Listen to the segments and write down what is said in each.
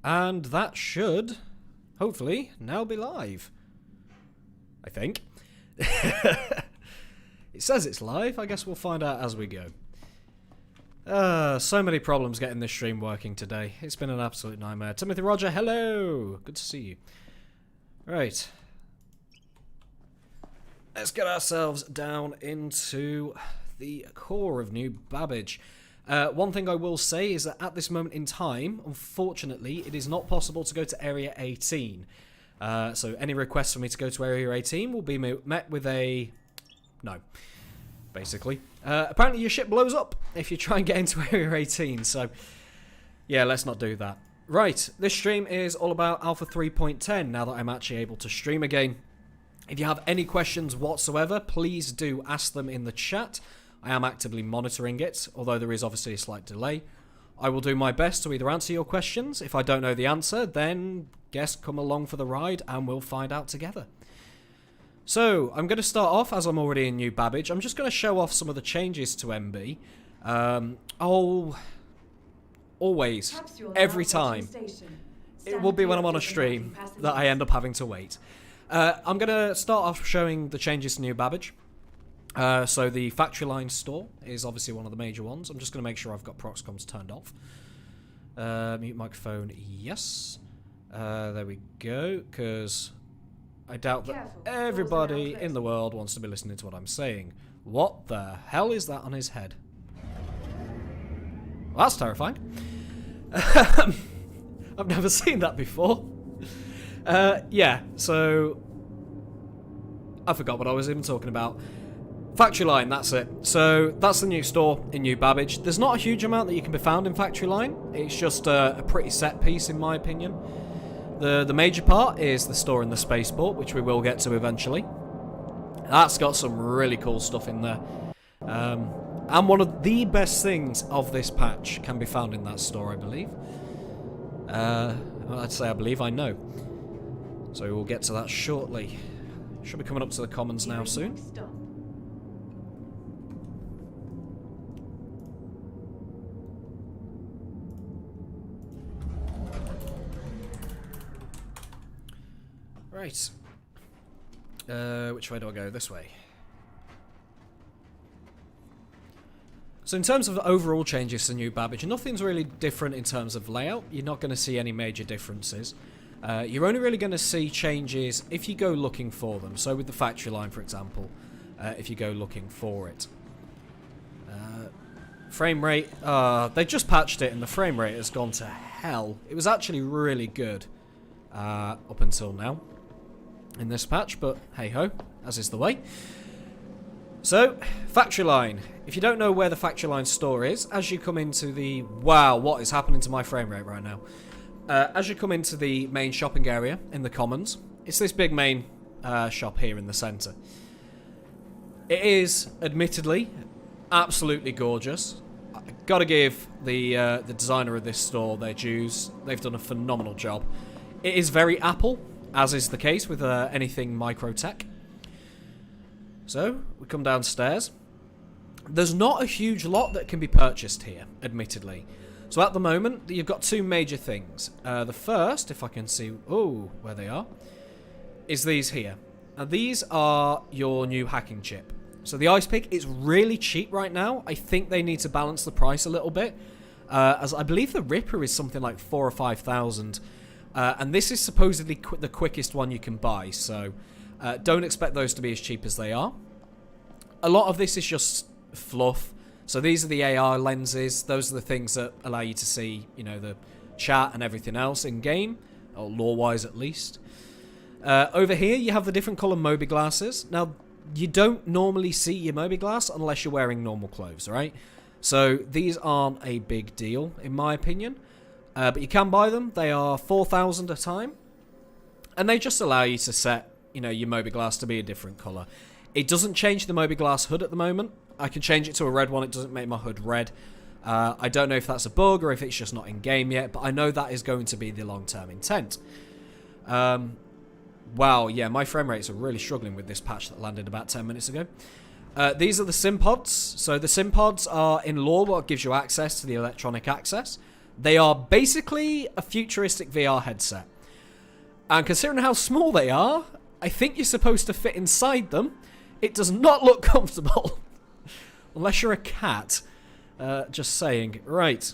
And that should, hopefully, now be live. I think. It says it's live. I guess we'll find out as we go. So many problems getting this stream working today. It's been an absolute nightmare. Timothy Roger, hello! Good to see you. Right. Let's get ourselves down into the core of New Babbage. One thing I will say is that at this moment in time, unfortunately, it is not possible to go to Area 18. So any requests for me to go to Area 18 will be met with a no, basically. Apparently your ship blows up if you try and get into Area 18, so yeah, let's not do that. Right, this stream is all about Alpha 3.10 now that I'm actually able to stream again. If you have any questions whatsoever, please do ask them in the chat. I am actively monitoring it, although there is obviously a slight delay. I will do my best to either answer your questions. If I don't know the answer, then guess come along for the ride and we'll find out together. So, I'm going to start off, as I'm already in New Babbage, I'm just going to show off some of the changes to MB. Always, every time, it will be when I'm on a stream that I end up having to wait. I'm going to start off showing the changes to New Babbage. So the factory line store is obviously one of the major ones. I'm just going to make sure I've got proxcoms turned off. Mute microphone, yes. There we go, because I doubt that everybody in the world wants to be listening to what I'm saying. What the hell is that on his head? Well, that's terrifying. I've never seen that before. Yeah, so I forgot what I was even talking about. Factory line, that's it. So that's the new store in New Babbage. There's not a huge amount that you can be found in factory line. It's just a pretty set piece in my opinion. The major part is the store in the spaceport, which we will get to eventually. That's got some really cool stuff in there. And one of the best things of this patch can be found in that store, I believe. I'd say I believe, I know. So we'll get to that shortly. Should be coming up to the commons now soon. Right. Which way do I go? This way. So in terms of overall changes to New Babbage, nothing's really different in terms of layout. You're not going to see any major differences. You're only really going to see changes if you go looking for them. So with the factory line, for example, if you go looking for it. Frame rate, they just patched it and the frame rate has gone to hell. It was actually really good up until now in this patch, but hey-ho, as is the way. So, factory line. If you don't know where the factory line store is, as you come into the... Wow, what is happening to my frame rate right now? As you come into the main shopping area in the commons, it's this big main shop here in the centre. It is, admittedly, absolutely gorgeous. I've got to give the designer of this store their dues. They've done a phenomenal job. It is very Apple, as is the case with anything micro-tech. So, we come downstairs. There's not a huge lot that can be purchased here, admittedly. So at the moment, you've got two major things. The first, if I can see, where they are, is these here. And these are your new hacking chip. So the Ice Pick is really cheap right now. I think they need to balance the price a little bit. As I believe the Ripper is something like 4,000 or 5,000. And this is supposedly the quickest one you can buy. So don't expect those to be as cheap as they are. A lot of this is just fluff. So these are the AR lenses. Those are the things that allow you to see, you know, the chat and everything else in game, or lore-wise at least. Over here, you have the different colour Moby glasses. Now, you don't normally see your Moby glass unless you're wearing normal clothes, right? So these aren't a big deal, in my opinion. But you can buy them. They are 4,000 a time, and they just allow you to set, you know, your Moby glass to be a different colour. It doesn't change the Moby glass hood at the moment. I can change it to a red one. It doesn't make my hood red. I don't know if that's a bug or if it's just not in game yet, but I know that is going to be the long-term intent. Wow, yeah, my frame rates are really struggling with this patch that landed about 10 minutes ago. These are the SIM pods. So the SIM pods are in lore what gives you access to the electronic access. They are basically a futuristic VR headset. And considering how small they are, I think you're supposed to fit inside them. It does not look comfortable. Unless you're a cat. Just saying. Right.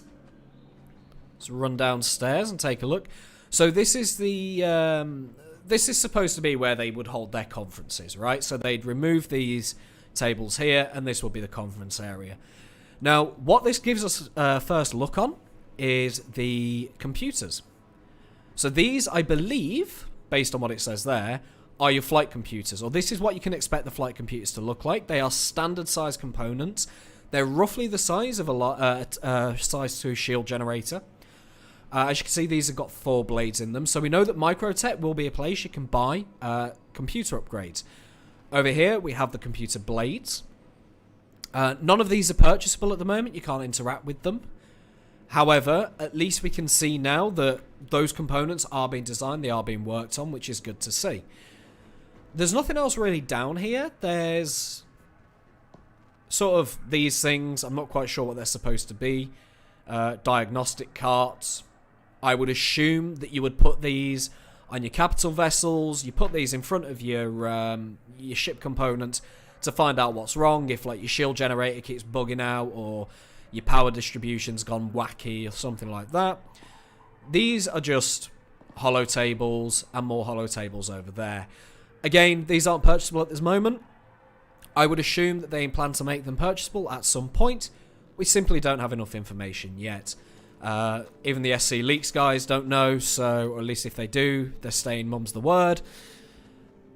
Let's run downstairs and take a look. So this is the... this is supposed to be where they would hold their conferences, right? So they'd remove these tables here, and this will be the conference area. Now, what this gives us first look on is the computers. So these, I believe, based on what it says there, are your flight computers, or this is what you can expect the flight computers to look like. They are standard size components. They're roughly the size of a size 2 shield generator. As you can see, these have got 4 blades in them. So we know that Microtech will be a place you can buy computer upgrades. Over here, we have the computer blades. None of these are purchasable at the moment. You can't interact with them. However, at least we can see now that those components are being designed. They are being worked on, which is good to see. There's nothing else really down here. There's sort of these things. I'm not quite sure what they're supposed to be. Diagnostic carts. I would assume that you would put these on your capital vessels. You put these in front of your ship components to find out what's wrong. If like your shield generator keeps bugging out, or your power distribution's gone wacky, or something like that. These are just hollow tables, and more hollow tables over there. Again, these aren't purchasable at this moment. I would assume that they plan to make them purchasable at some point. We simply don't have enough information yet. Even the SC Leaks guys don't know, so, or at least if they do, they're staying mum's the word.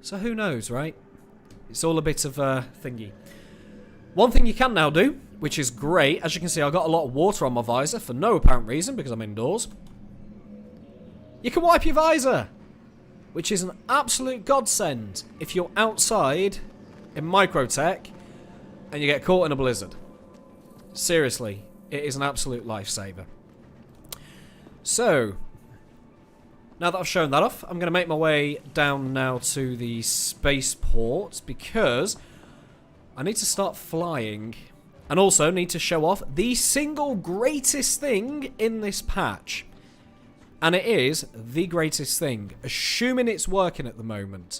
So who knows, right? It's all a bit of a thingy. One thing you can now do, which is great, as you can see, I've got a lot of water on my visor for no apparent reason, because I'm indoors. You can wipe your visor, which is an absolute godsend if you're outside in Microtech and you get caught in a blizzard. Seriously, it is an absolute lifesaver. So, now that I've shown that off, I'm going to make my way down now to the spaceport, because I need to start flying, and also need to show off the single greatest thing in this patch. And it is the greatest thing, assuming it's working at the moment.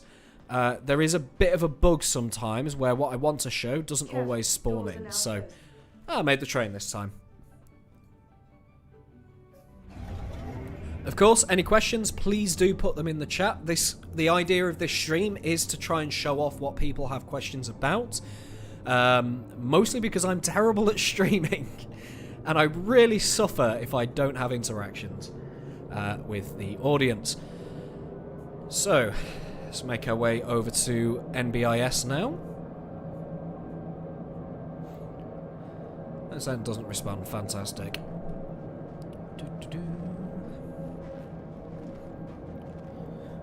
There is a bit of a bug sometimes where what I want to show doesn't always spawn in, so I made the train this time. Of course, any questions, please do put them in the chat. The idea of this stream is to try and show off what people have questions about. Mostly because I'm terrible at streaming. And I really suffer if I don't have interactions with the audience. So, let's make our way over to NBIS now. That doesn't respond. Fantastic.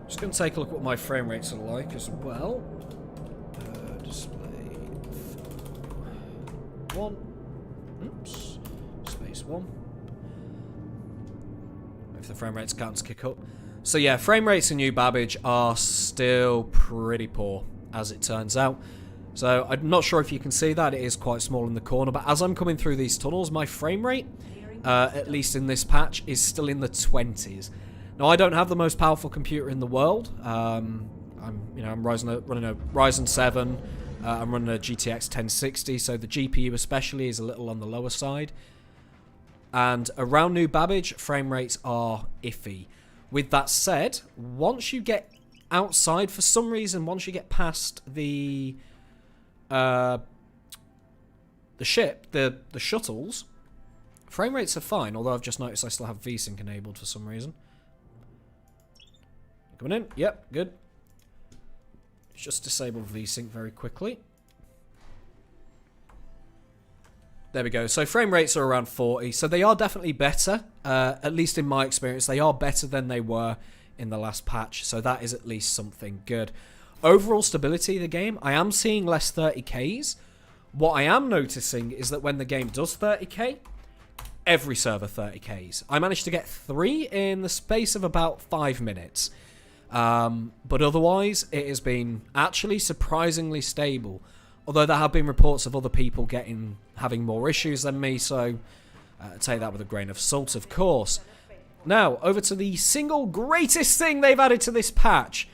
Just going to take a look at what my frame rates are like as well. Display 1. Oops. Space 1. If the frame rates can't kick up. So yeah, frame rates in New Babbage are still pretty poor, as it turns out. So I'm not sure if you can see that. It is quite small in the corner. But as I'm coming through these tunnels, my frame rate, at least in this patch, is still in the 20s. Now, I don't have the most powerful computer in the world. I'm running a Ryzen 7. I'm running a GTX 1060, so the GPU especially is a little on the lower side. And around New Babbage, frame rates are iffy. With that said, once you get outside, for some reason, once you get past the ship, the shuttles, frame rates are fine. Although I've just noticed I still have VSync enabled for some reason. Coming in. Yep, good. Just disable VSync very quickly. There we go. So frame rates are around 40. So they are definitely better. At least in my experience, they are better than they were in the last patch. So that is at least something good. Overall stability of the game, I am seeing less 30Ks. What I am noticing is that when the game does 30K, every server 30Ks. I managed to get 3 in the space of about 5 minutes. But otherwise, it has been actually surprisingly stable. Although there have been reports of other people having more issues than me, so Take that with a grain of salt, of course. Now, over to the single greatest thing they've added to this patch.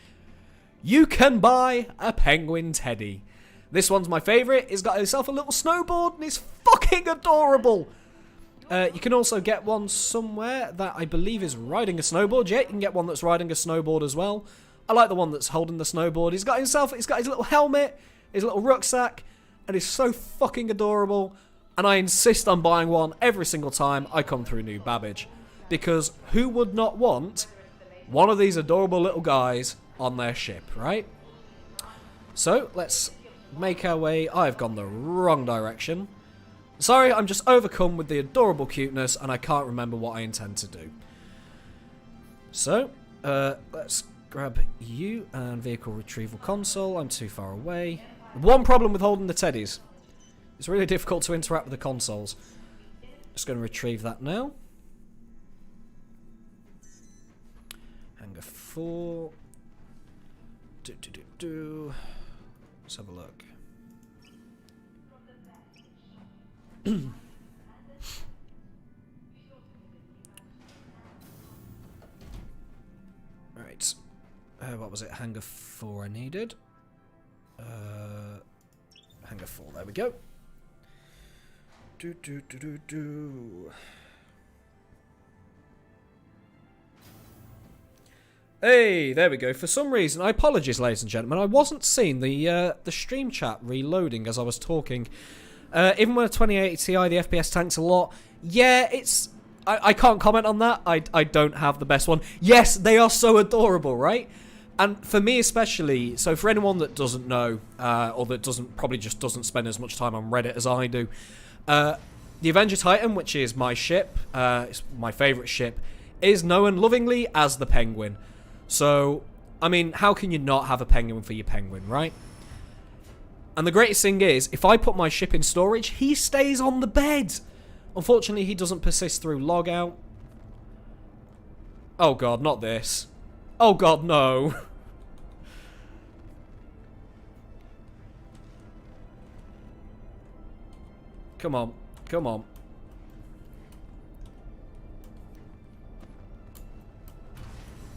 You can buy a penguin teddy. This one's my favourite. He's got himself a little snowboard and he's fucking adorable. You can also get one somewhere that I believe is riding a snowboard. Yeah, you can get one that's riding a snowboard as well. I like the one that's holding the snowboard. He's got his little helmet, his little rucksack, and he's so fucking adorable. And I insist on buying one every single time I come through New Babbage. Because who would not want one of these adorable little guys on their ship, right? So, let's make our way. I've gone the wrong direction. Sorry, I'm just overcome with the adorable cuteness and I can't remember what I intend to do. So, let's grab you and vehicle retrieval console. I'm too far away. One problem with holding the teddies. It's really difficult to interact with the consoles. Just going to retrieve that now. Hangar 4. Let's have a look. Right. What was it? Hangar 4 I needed. Hangar 4, there we go. Hey, there we go. For some reason, I apologize, ladies and gentlemen, I wasn't seeing the stream chat reloading as I was talking. Even with a 2080 Ti, the FPS tanks a lot. Yeah, it's... I can't comment on that. I don't have the best one. Yes, they are so adorable, right? And for me especially, so for anyone that doesn't know, or that probably just doesn't spend as much time on Reddit as I do, the Avenger Titan, which is my ship, it's my favourite ship, is known lovingly as the Penguin. So, I mean, how can you not have a penguin for your penguin, right? And the greatest thing is, if I put my ship in storage, he stays on the bed. Unfortunately, he doesn't persist through logout. Oh god, not this. Oh god, no. Come on, come on.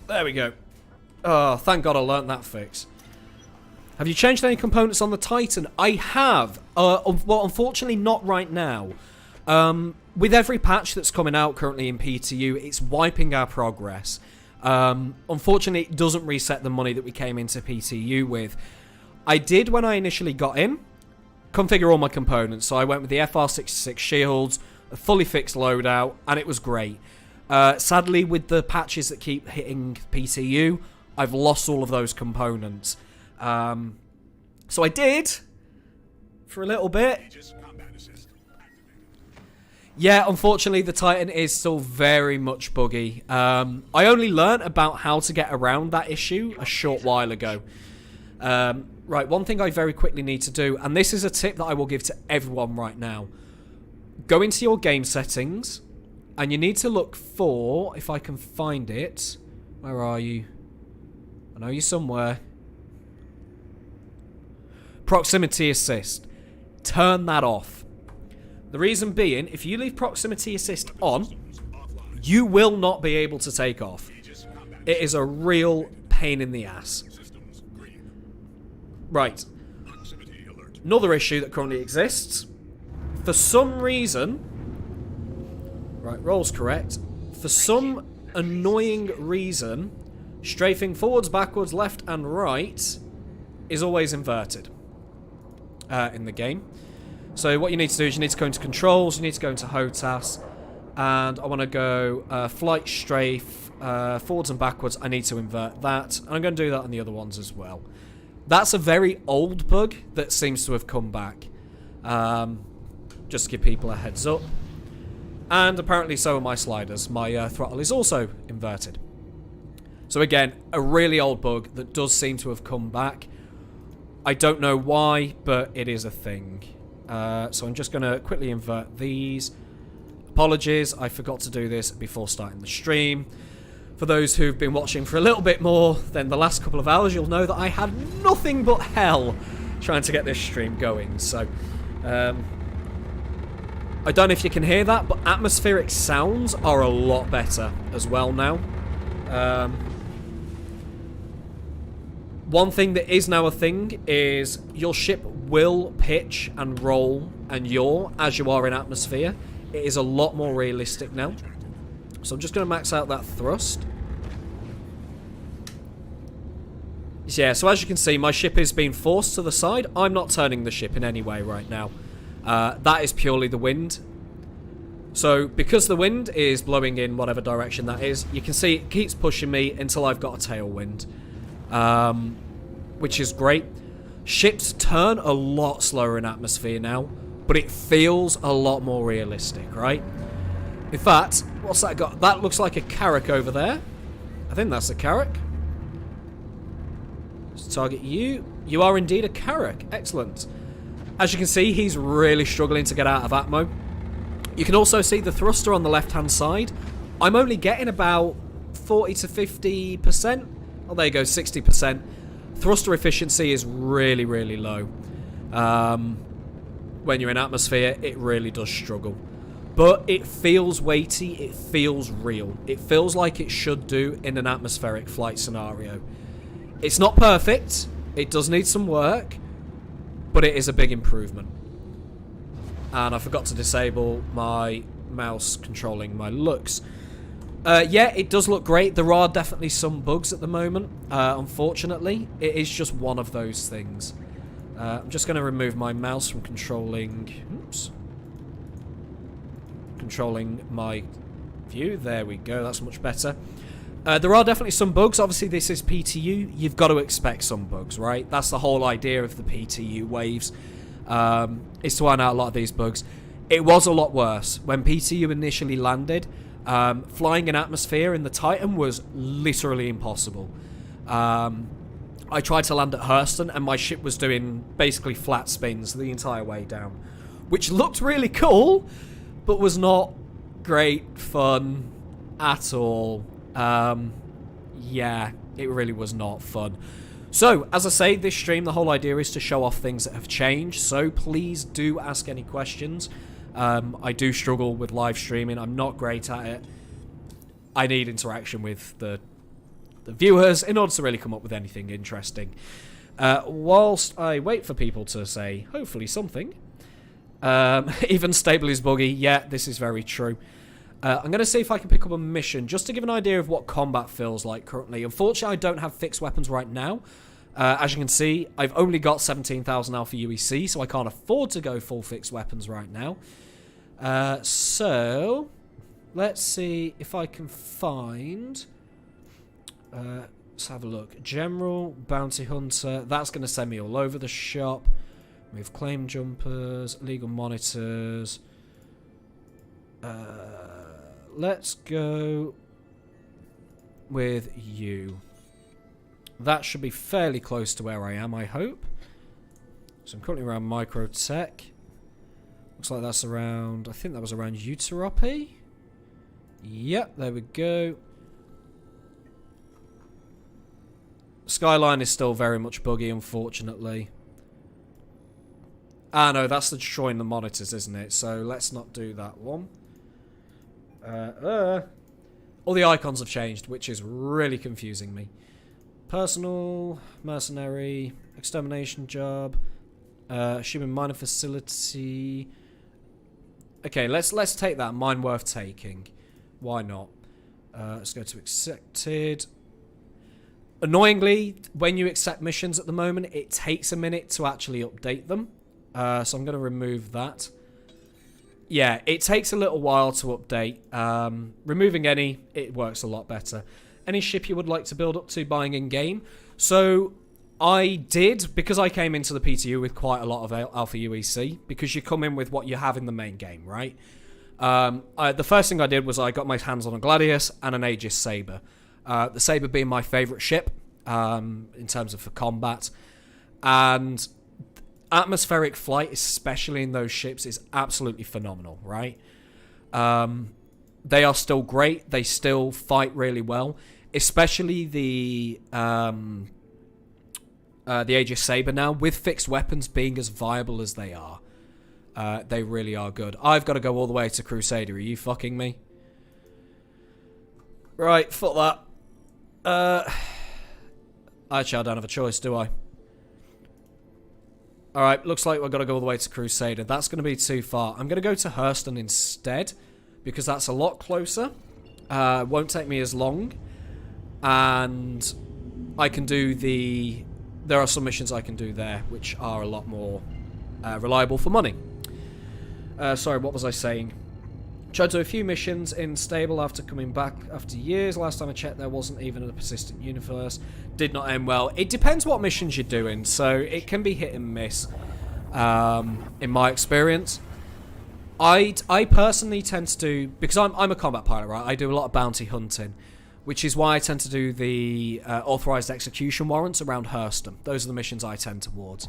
There we go. Oh, thank god I learnt that fix. Have you changed any components on the Titan? I have. Well, unfortunately not right now. With every patch that's coming out currently in PTU, it's wiping our progress. Unfortunately, it doesn't reset the money that we came into PTU with. I did, when I initially got in, configure all my components. So I went with the FR66 shields, a fully fixed loadout, and it was great. Sadly, with the patches that keep hitting PTU, I've lost all of those components. So I did, for a little bit. Yeah, unfortunately, the Titan is still very much buggy. I only learnt about how to get around that issue a short while ago. Right, one thing I very quickly need to do, and this is a tip that I will give to everyone right now. Go into your game settings, and you need to look for, if I can find it, where are you? I know you're somewhere. Proximity assist. Turn that off. The reason being, if you leave proximity assist on, you will not be able to take off. It is a real pain in the ass. Right. Another issue that currently exists. For some reason... Right, roll's correct. For some annoying reason, strafing forwards, backwards, left and right is always inverted in the game. So what you need to do is you need to go into controls, you need to go into HOTAS, and I want to go flight strafe, forwards and backwards. I need to invert that, and I'm going to do that on the other ones as well. That's a very old bug that seems to have come back. Just to give people a heads up. And apparently so are my sliders. My throttle is also inverted. So again, a really old bug that does seem to have come back. I don't know why, but it is a thing. So I'm just going to quickly invert these. Apologies, I forgot to do this before starting the stream. For those who've been watching for a little bit more than the last couple of hours, you'll know that I had nothing but hell trying to get this stream going. So, I don't know if you can hear that, but atmospheric sounds are a lot better as well now. One thing that is now a thing is your ship will pitch and roll and yaw as you are in atmosphere. It is a lot more realistic now. So I'm just going to max out that thrust. Yeah, so as you can see, my ship is being forced to the side. I'm not turning the ship in any way right now. That is purely the wind. So, because the wind is blowing in whatever direction that is, you can see it keeps pushing me until I've got a tailwind. Which is great. Ships turn a lot slower in atmosphere now, but it feels a lot more realistic, right? In fact, what's that got? That looks like a carrack over there. I think that's a carrack. Let's target you. You are indeed a carrack. Excellent. As you can see, he's really struggling to get out of atmo. You can also see the thruster on the left-hand side. I'm only getting about 40 to 50%. Oh, there you go, 60%. Thruster efficiency is really, really low. When you're in atmosphere, it really does struggle. But it feels weighty, it feels real. It feels like it should do in an atmospheric flight scenario. It's not perfect, it does need some work, but it is a big improvement. And I forgot to disable my mouse controlling my looks. Yeah, it does look great. There are definitely some bugs at the moment, unfortunately. It is just one of those things. I'm just going to remove my mouse from controlling... Oops. Controlling my view. There we go. That's much better. There are definitely some bugs. Obviously, this is PTU. You've got to expect some bugs, right? That's the whole idea of the PTU waves, is to iron out a lot of these bugs. It was a lot worse. When PTU initially landed, flying in atmosphere in the Titan was literally impossible. I tried to land at Hurston, and my ship was doing basically flat spins the entire way down, which looked really cool, but was not great fun at all. Yeah, it really was not fun. So, as I say, this stream, the whole idea is to show off things that have changed, so please do ask any questions. I do struggle with live streaming. I'm not great at it. I need interaction with the viewers in order to really come up with anything interesting. Whilst I wait for people to say, hopefully something. Even stable is buggy. Yeah, this is very true. I'm going to see if I can pick up a mission, just to give an idea of what combat feels like currently. Unfortunately, I don't have fixed weapons right now. As you can see, I've only got 17,000 Alpha UEC, so I can't afford to go full fixed weapons right now. So, let's see if I can find... let's have a look. General, Bounty Hunter, that's going to send me all over the shop. Move claim jumpers, legal monitors. Let's go with you. That should be fairly close to where I am, I hope. So I'm currently around Microtech. Looks like that's around... I think that was around Uterope. Yep, there we go. Skyline is still very much buggy, unfortunately. Ah, no, that's the destroying the monitors, isn't it? So let's not do that one. All the icons have changed, which is really confusing me. Personal, mercenary, extermination job, human miner facility. Okay, let's take that. Mine worth taking. Why not? Let's go to accepted. Annoyingly, when you accept missions at the moment, it takes a minute to actually update them. So I'm going to remove that. Yeah, it takes a little while to update. Removing any, it works a lot better. Any ship you would like to build up to buying in-game? So, I did, because I came into the PTU with quite a lot of Alpha UEC, because you come in with what you have in the main game, right? The first thing I did was I got my hands on a Gladius and an Aegis Saber. The Saber being my favourite ship, in terms of for combat. And atmospheric flight, especially in those ships, is absolutely phenomenal, right? They are still great. They still fight really well, especially the Aegis Saber now, with fixed weapons being as viable as they are. They really are good. I've got to go all the way to Crusader. Are you fucking me? Right, fuck that. Actually, I don't have a choice, do I? Alright, looks like we've got to go all the way to Crusader. That's going to be too far. I'm going to go to Hurston instead, because that's a lot closer. Won't take me as long. And I can do the... There are some missions I can do there, which are a lot more reliable for money. Sorry, what was I saying? Tried to do a few missions in stable after coming back after years. Last time I checked, there wasn't even a persistent universe. Did not end well. It depends what missions you're doing, so it can be hit and miss. In my experience, I personally tend to do, because I'm a combat pilot, right? I do a lot of bounty hunting, which is why I tend to do the authorized execution warrants around Hurston. Those are the missions I tend towards.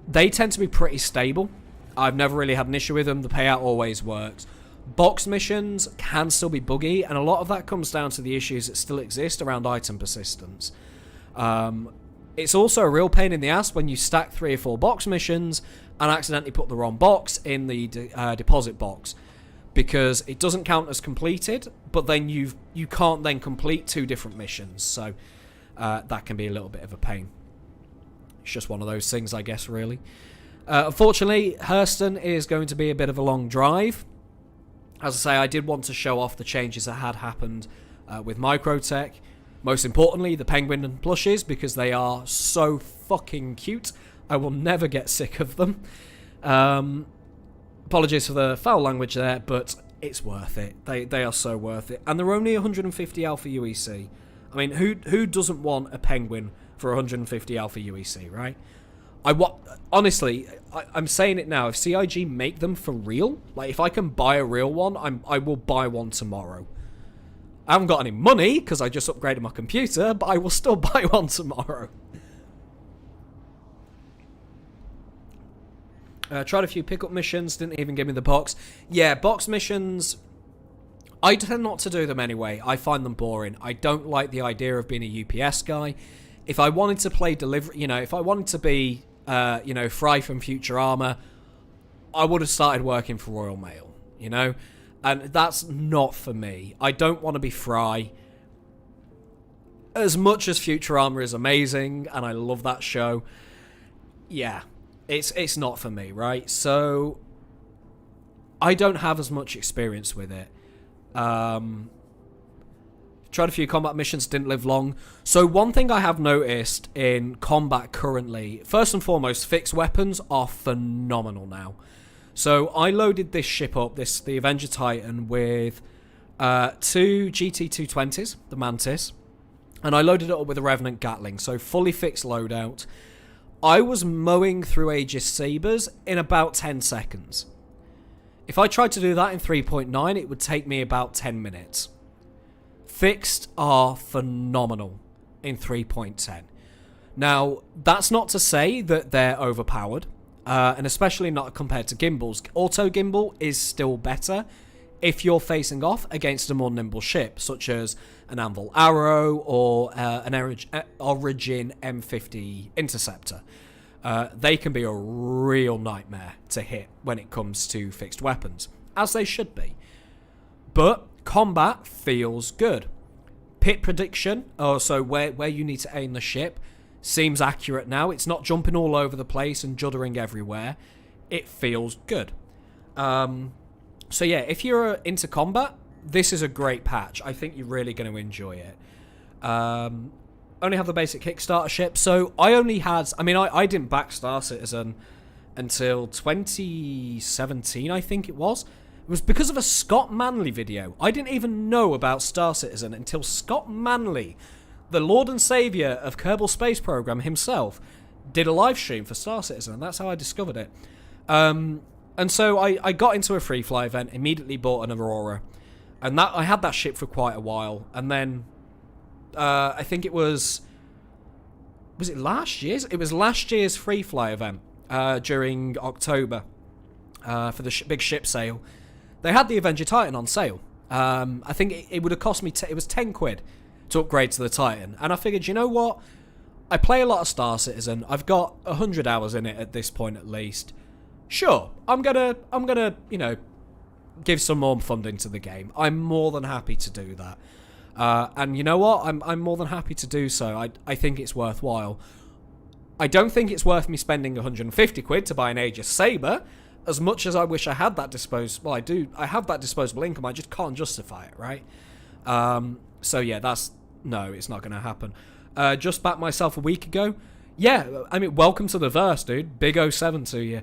They tend to be pretty stable. I've never really had an issue with them. The payout always works. Box missions can still be buggy, and a lot of that comes down to the issues that still exist around item persistence. It's also a real pain in the ass when you stack 3 or 4 box missions and accidentally put the wrong box in the deposit box, because it doesn't count as completed, but then you can't then complete 2 different missions, so that can be a little bit of a pain. It's just one of those things, I guess, really. Unfortunately, Hurston is going to be a bit of a long drive. As I say, I did want to show off the changes that had happened with Microtech. Most importantly, the penguin and plushies, because they are so fucking cute. I will never get sick of them. Apologies for the foul language there, but it's worth it. They are so worth it. And they're only 150 Alpha UEC. I mean, who doesn't want a penguin for 150 Alpha UEC, right? Honestly, I'm saying it now. If CIG make them for real, like if I can buy a real one, I will buy one tomorrow. I haven't got any money because I just upgraded my computer, but I will still buy one tomorrow. Tried a few pickup missions, didn't even give me the box. Yeah, box missions, I tend not to do them anyway. I find them boring. I don't like the idea of being a UPS guy. If I wanted to play delivery, if I wanted to be, Fry from Futurama, I would have started working for Royal Mail, And that's not for me. I don't want to be Fry. As much as Futurama is amazing, and I love that show, yeah, it's not for me, right? So, I don't have as much experience with it. Tried a few combat missions, didn't live long. So one thing I have noticed in combat currently, first and foremost, fixed weapons are phenomenal now. So I loaded this ship up, the Avenger Titan, with 2 GT220s, the Mantis, and I loaded it up with a Revenant Gatling, so fully fixed loadout. I was mowing through Aegis Sabres in about 10 seconds. If I tried to do that in 3.9, it would take me about 10 minutes. Fixed are phenomenal in 3.10. Now, that's not to say that they're overpowered, and especially not compared to gimbals. Auto gimbal is still better if you're facing off against a more nimble ship, such as an Anvil Arrow or an Origin M50 Interceptor. They can be a real nightmare to hit when it comes to fixed weapons, as they should be. But combat feels good. Pit prediction, so where you need to aim the ship, seems accurate now. It's not jumping all over the place and juddering everywhere. It feels good. So yeah, if you're into combat, this is a great patch. I think you're really going to enjoy it. Only have the basic Kickstarter ship, so I only had... I didn't back Star Citizen until 2017, I think it was. It was because of a Scott Manley video. I didn't even know about Star Citizen until Scott Manley, the Lord and Saviour of Kerbal Space Program himself, did a live stream for Star Citizen, and that's how I discovered it. And so I got into a free fly event, immediately bought an Aurora, and I had that ship for quite a while, and then I think it was it last year's? It was last year's free fly event during October for the big ship sale. They had the Avenger Titan on sale. I think it would have cost me... it was 10 quid to upgrade to the Titan. And I figured, you know what? I play a lot of Star Citizen. I've got 100 hours in it at this point at least. sure, I'm gonna, you know, give some more funding to the game. I'm more than happy to do that. And you know what? I'm more than happy to do so. I think it's worthwhile. I don't think it's worth me spending 150 quid to buy an Aegis Saber. As much as I wish I had that disposable... Well, I do. I have that disposable income. I just can't justify it, right? So, yeah, that's... No, it's not going to happen. Just backed myself a week ago. Yeah, I mean, welcome to the verse, dude. Big 07 to you.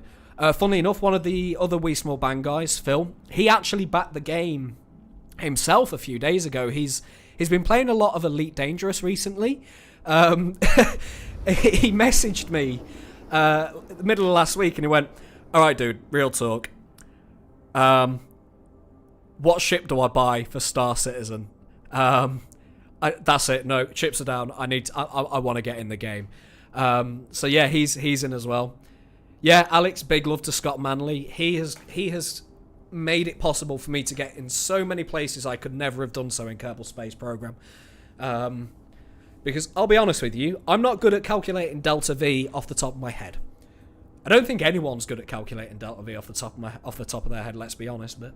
Funnily enough, one of the other Wee Small Bang guys, Phil, he actually backed the game himself a few days ago. He's been playing a lot of Elite Dangerous recently. He messaged me the middle of last week and he went, alright dude, real talk. What ship do I buy for Star Citizen? That's it, no, chips are down. I want to get in the game. So yeah, he's in as well. Yeah, Alex, big love to Scott Manley. He has made it possible for me to get in so many places I could never have done so in Kerbal Space Program. Because I'll be honest with you, I'm not good at calculating delta V off the top of my head. I don't think anyone's good at calculating delta V off the top of their head. Let's be honest, but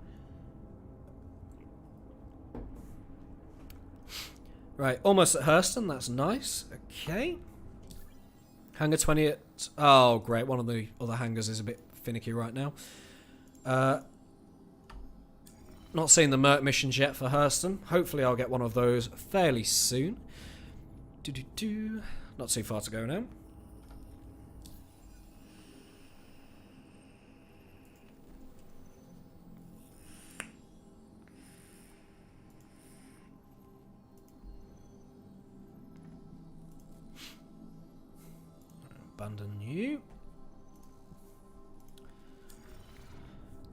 right, almost at Hurston. That's nice. Okay, hangar 20 at. Oh, great. One of the other hangars is a bit finicky right now. Not seeing the Merc missions yet for Hurston. Hopefully, I'll get one of those fairly soon. Not too far to go now. Abandon you.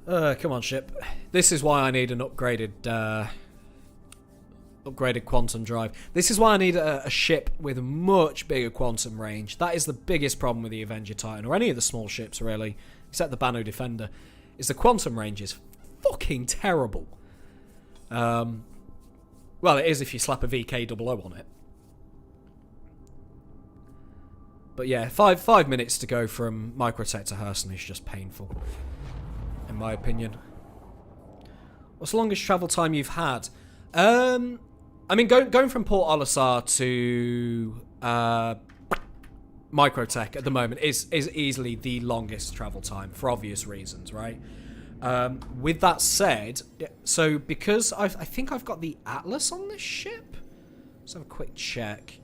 Come on, ship. This is why I need an upgraded quantum drive. This is why I need a ship with much bigger quantum range. That is the biggest problem with the Avenger Titan, or any of the small ships really, except the Banu Defender, is the quantum range is fucking terrible. Well, it is if you slap a VK00 on it. But yeah, five minutes to go from Microtech to Hurston is just painful, in my opinion. What's the longest travel time you've had? I mean, going from Port Olisar to Microtech at the moment is easily the longest travel time for obvious reasons, right? With that said, so because I think I've got the Atlas on this ship. Let's have a quick check.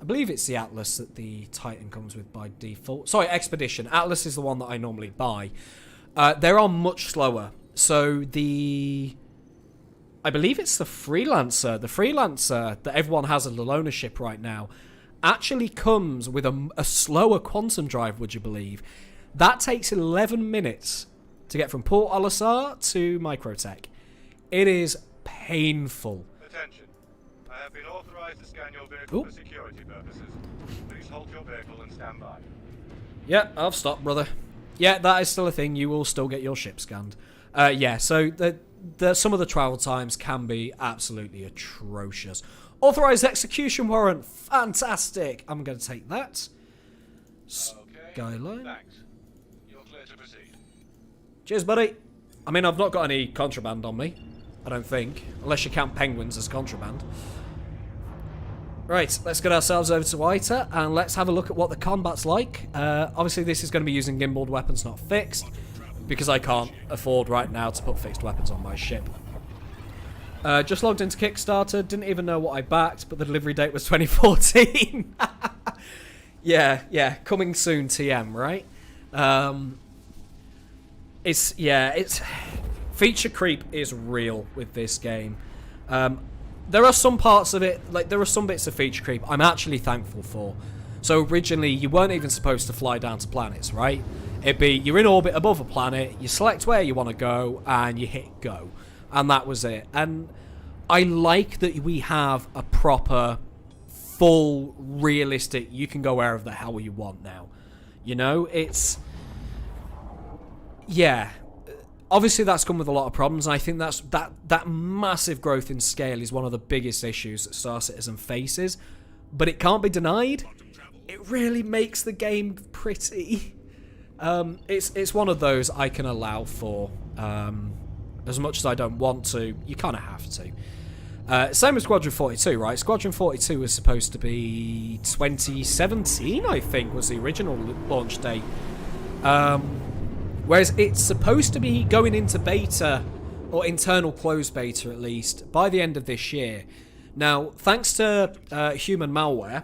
I believe it's the Atlas that the Titan comes with by default. Sorry, Expedition. Atlas is the one that I normally buy. They are much slower. So I believe it's the Freelancer. The Freelancer that everyone has as a ownership right now actually comes with a slower quantum drive, would you believe? That takes 11 minutes to get from Port Olisar to Microtech. It is painful. Attention. I have been authorized to scan your vehicle for security purposes. Please halt your vehicle and stand by. Yeah, I've stopped, brother. Yeah, that is still a thing. You will still get your ship scanned. Yeah, so some of the travel times can be absolutely atrocious. Authorized execution warrant. Fantastic. I'm going to take that. Skyline. Thanks. You're clear to proceed. Cheers, buddy. I mean, I've not got any contraband on me. I don't think. Unless you count penguins as contraband. Right, let's get ourselves over to Whiter and let's have a look at what the combat's like. Obviously, this is going to be using gimbaled weapons, not fixed, because I can't afford right now to put fixed weapons on my ship. Just logged into Kickstarter, didn't even know what I backed, but the delivery date was 2014. yeah, coming soon TM, right? It's feature creep is real with this game. There are some parts of it, like there are some bits of feature creep I'm actually thankful for. So originally you weren't even supposed to fly down to planets, right? It'd be, you're in orbit above a planet, you select where you want to go, and you hit go. And that was it. And I like that we have a proper, full, realistic, you can go wherever the hell you want now. You know, it's... Yeah. Obviously that's come with a lot of problems, and I think that massive growth in scale is one of the biggest issues that Star Citizen faces. But it can't be denied. It really makes the game pretty. It's one of those I can allow for. As much as I don't want to, you kind of have to. Same with Squadron 42, right? Squadron 42 was supposed to be 2017, I think, was the original launch date. Whereas it's supposed to be going into beta, or internal closed beta at least, by the end of this year. Now, thanks to human malware,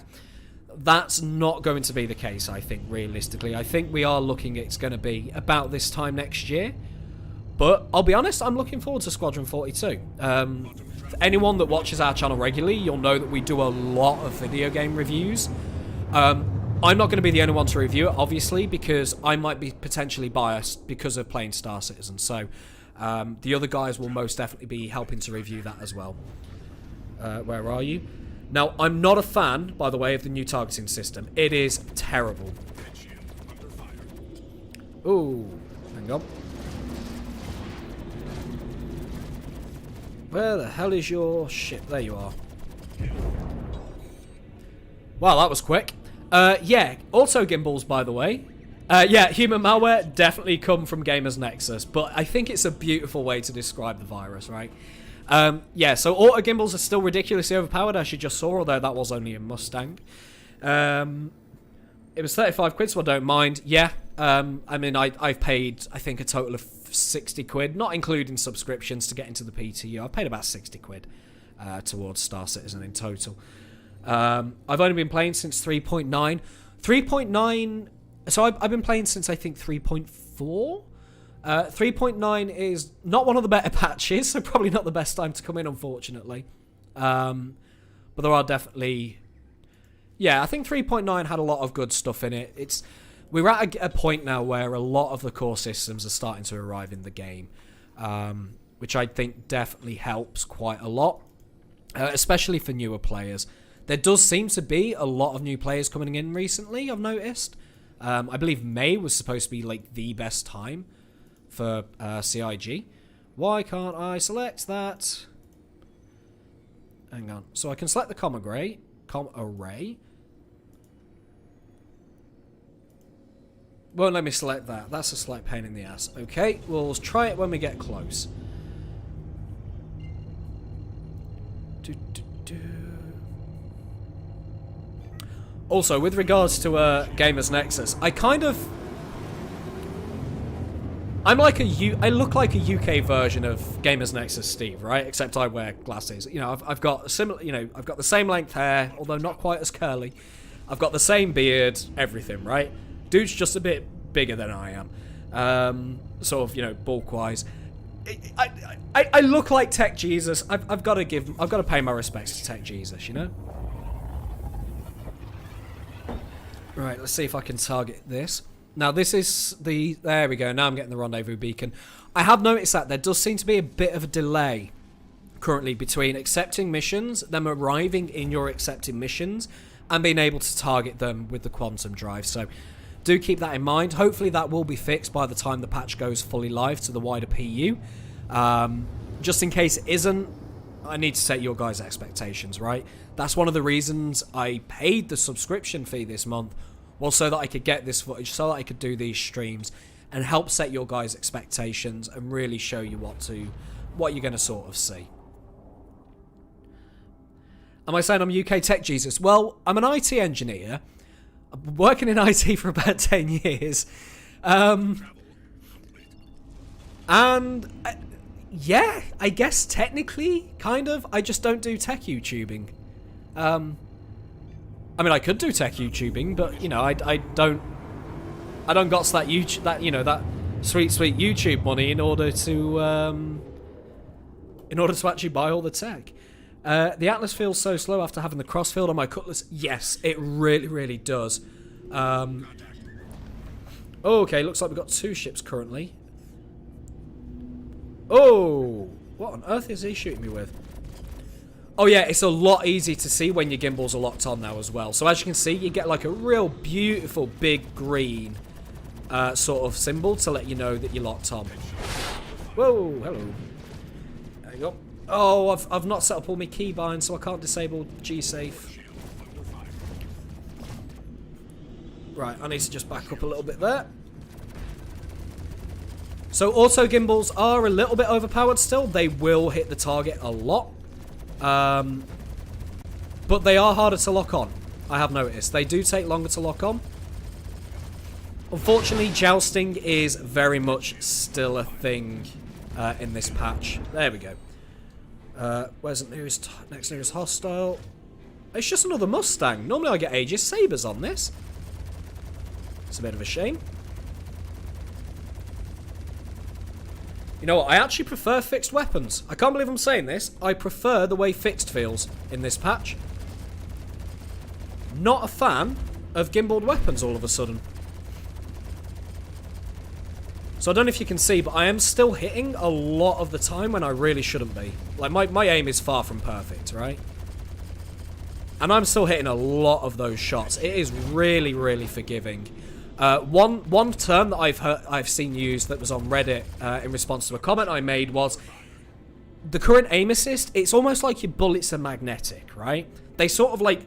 that's not going to be the case, I think, realistically. I think we are looking it's going to be about this time next year. But I'll be honest, I'm looking forward to Squadron 42. For anyone that watches our channel regularly, you'll know that we do a lot of video game reviews. I'm not going to be the only one to review it, obviously, because I might be potentially biased because of playing Star Citizen. So the other guys will most definitely be helping to review that as well. Where are you? Now, I'm not a fan, by the way, of the new targeting system. It is terrible. Ooh, hang on. Where the hell is your ship? There you are. Wow, that was quick. Yeah, also gimbals, by the way. Yeah, human malware definitely come from Gamers Nexus, but I think it's a beautiful way to describe the virus, right? Yeah, so auto gimbals are still ridiculously overpowered, as you just saw, although that was only a Mustang. It was 35 quid, so I don't mind. Yeah, I mean, I've paid, I think, a total of 60 quid, not including subscriptions to get into the PTU. I've paid about 60 quid towards Star Citizen in total. I've only been playing since 3.9. 3.9... So I've been playing since, I think, 3.4? 3.9 is not one of the better patches, so probably not the best time to come in, unfortunately. But there are definitely... Yeah, I think 3.9 had a lot of good stuff in it. We're at a point now where a lot of the core systems are starting to arrive in the game, which I think definitely helps quite a lot, especially for newer players. There does seem to be a lot of new players coming in recently, I've noticed. I believe May was supposed to be like the best time for CIG. Why can't I select that? Hang on. So I can select the com array. Won't let me select that. That's a slight pain in the ass. Okay, we'll try it when we get close. Also, with regards to Gamers Nexus, I look like a UK version of Gamers Nexus Steve, right? Except I wear glasses. You know, I've got a similar, you know, I've got the same length hair, although not quite as curly. I've got the same beard, everything, right? Dude's just a bit bigger than I am, sort of, you know, bulk-wise. I look like Tech Jesus. I've got to pay my respects to Tech Jesus, you know. Right, let's see if I can target this. Now, this is the... There we go. Now I'm getting the rendezvous beacon. I have noticed that there does seem to be a bit of a delay currently between accepting missions, them arriving in your accepted missions, and being able to target them with the quantum drive. So do keep that in mind. Hopefully that will be fixed by the time the patch goes fully live to the wider PU. Just in case it isn't, I need to set your guys' expectations, right? That's one of the reasons I paid the subscription fee this month, was so that I could get this footage, so that I could do these streams and help set your guys' expectations and really show you what you're going to sort of see. Am I saying I'm UK Tech Jesus? Well, I'm an IT engineer. I've been working in IT for about 10 years. Yeah, I guess technically, kind of. I just don't do tech YouTubing. I mean, I could do tech YouTubing, but you know, I don't got that that sweet YouTube money in order to actually buy all the tech. The Atlas feels so slow after having the crossfield on my Cutlass. Yes, it really, really does. Okay, looks like we've got 2 ships currently. Oh, what on earth is he shooting me with? Oh yeah, it's a lot easier to see when your gimbals are locked on now as well. So as you can see, you get like a real beautiful big green sort of symbol to let you know that you're locked on. Whoa, hello. Hang on. Oh, I've not set up all my keybinds, so I can't disable G-Safe. Right, I need to just back up a little bit there. So auto gimbals are a little bit overpowered still. They will hit the target a lot. But they are harder to lock on. I have noticed. They do take longer to lock on. Unfortunately, jousting is very much still a thing in this patch. There we go. Where's the next nearest hostile? It's just another Mustang. Normally I get Aegis Sabres on this. It's a bit of a shame. You know what? I actually prefer fixed weapons. I can't believe I'm saying this. I prefer the way fixed feels in this patch. Not a fan of gimbaled weapons all of a sudden. So I don't know if you can see, but I am still hitting a lot of the time when I really shouldn't be. Like, my aim is far from perfect, right? And I'm still hitting a lot of those shots. It is really, really forgiving. One term that I've seen used that was on Reddit in response to a comment I made was the current aim assist. It's almost like your bullets are magnetic, right? They sort of like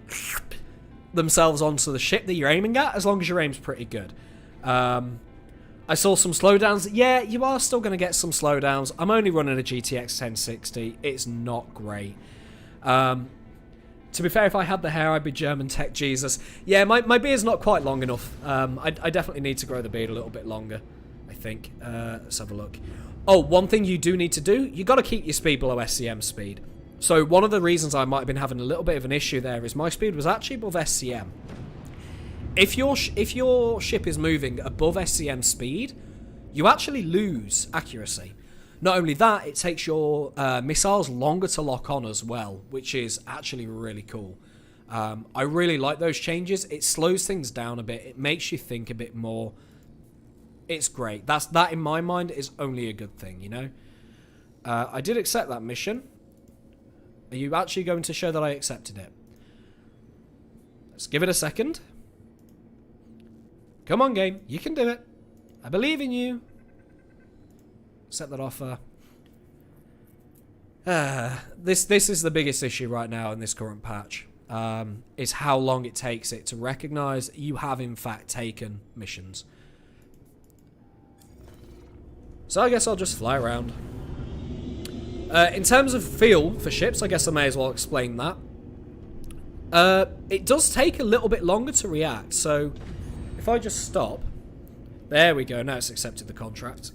themselves onto the ship that you're aiming at, as long as your aim's pretty good. I saw some slowdowns. Yeah, you are still going to get some slowdowns. I'm only running a GTX 1060. It's not great. To be fair, if I had the hair, I'd be German Tech Jesus. Yeah, my beard's not quite long enough. I definitely need to grow the beard a little bit longer, I think. Let's have a look. Oh, one thing you do need to do, you got to keep your speed below SCM speed. So one of the reasons I might have been having a little bit of an issue there is my speed was actually above SCM. If your ship is moving above SCM speed, you actually lose accuracy. Not only that, it takes your missiles longer to lock on as well, which is actually really cool. I really like those changes. It slows things down a bit. It makes you think a bit more. It's great. That in my mind is only a good thing, you know? I did accept that mission. Are you actually going to show that I accepted it? Let's give it a second. Come on, game. You can do it. I believe in you. Accept that offer. This is the biggest issue right now in this current patch. Is how long it takes it to recognise you have in fact taken missions. So I guess I'll just fly around. In terms of feel for ships, I guess I may as well explain that. It does take a little bit longer to react, so if I just stop... There we go, now it's accepted the contract.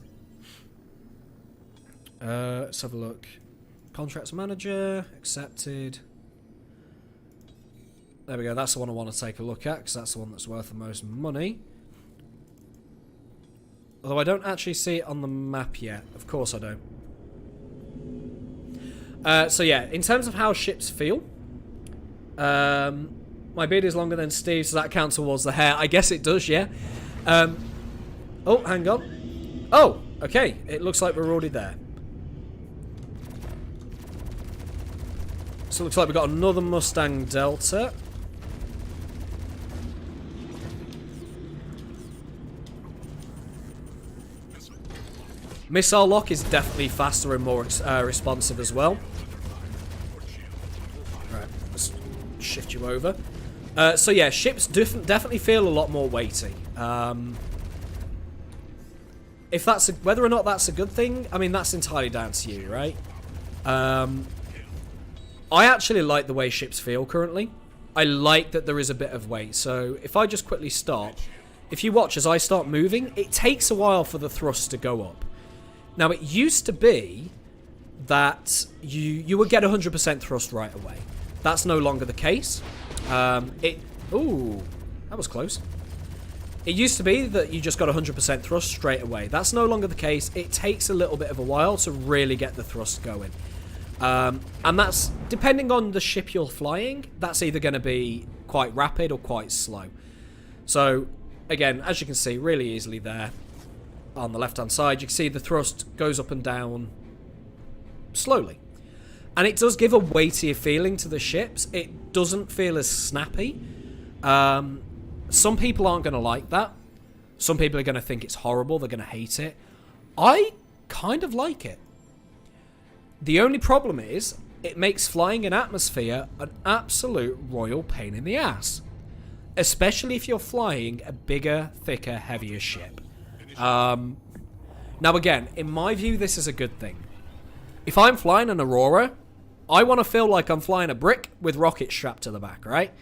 Let's have a look. Contracts manager, accepted. There we go, that's the one I want to take a look at, because that's the one that's worth the most money. Although I don't actually see it on the map yet. Of course I don't. So yeah, in terms of how ships feel, my beard is longer than Steve's, so that counts towards the hair. I guess it does, yeah. Oh, hang on. Oh, okay. It looks like we're already there. So it looks like we've got another Mustang Delta. Missile lock is definitely faster and more responsive as well. Right, let's shift you over. So yeah, ships definitely feel a lot more weighty. If that's whether or not that's a good thing, I mean that's entirely down to you, right? I actually like the way ships feel currently. I like that there is a bit of weight. So if I just quickly stop, if you watch as I start moving, it takes a while for the thrust to go up. Now, it used to be that you would get 100% thrust right away. That's no longer the case. Ooh, that was close. It used to be that you just got 100% thrust straight away. That's no longer the case. It takes a little bit of a while to really get the thrust going. And that's, depending on the ship you're flying, that's either going to be quite rapid or quite slow. So, again, as you can see, really easily there. On the left hand side you can see the thrust goes up and down slowly, and it does give a weightier feeling to the ships. It doesn't feel as snappy. Some people aren't going to like that. Some people are going to think it's horrible, they're going to hate it. I kind of like it. The only problem is it makes flying in atmosphere an absolute royal pain in the ass, especially if you're flying a bigger, thicker, heavier ship. Now, Now again, in my view, this is a good thing. If I'm flying an Aurora, I want to feel like I'm flying a brick with rockets strapped to the back, right?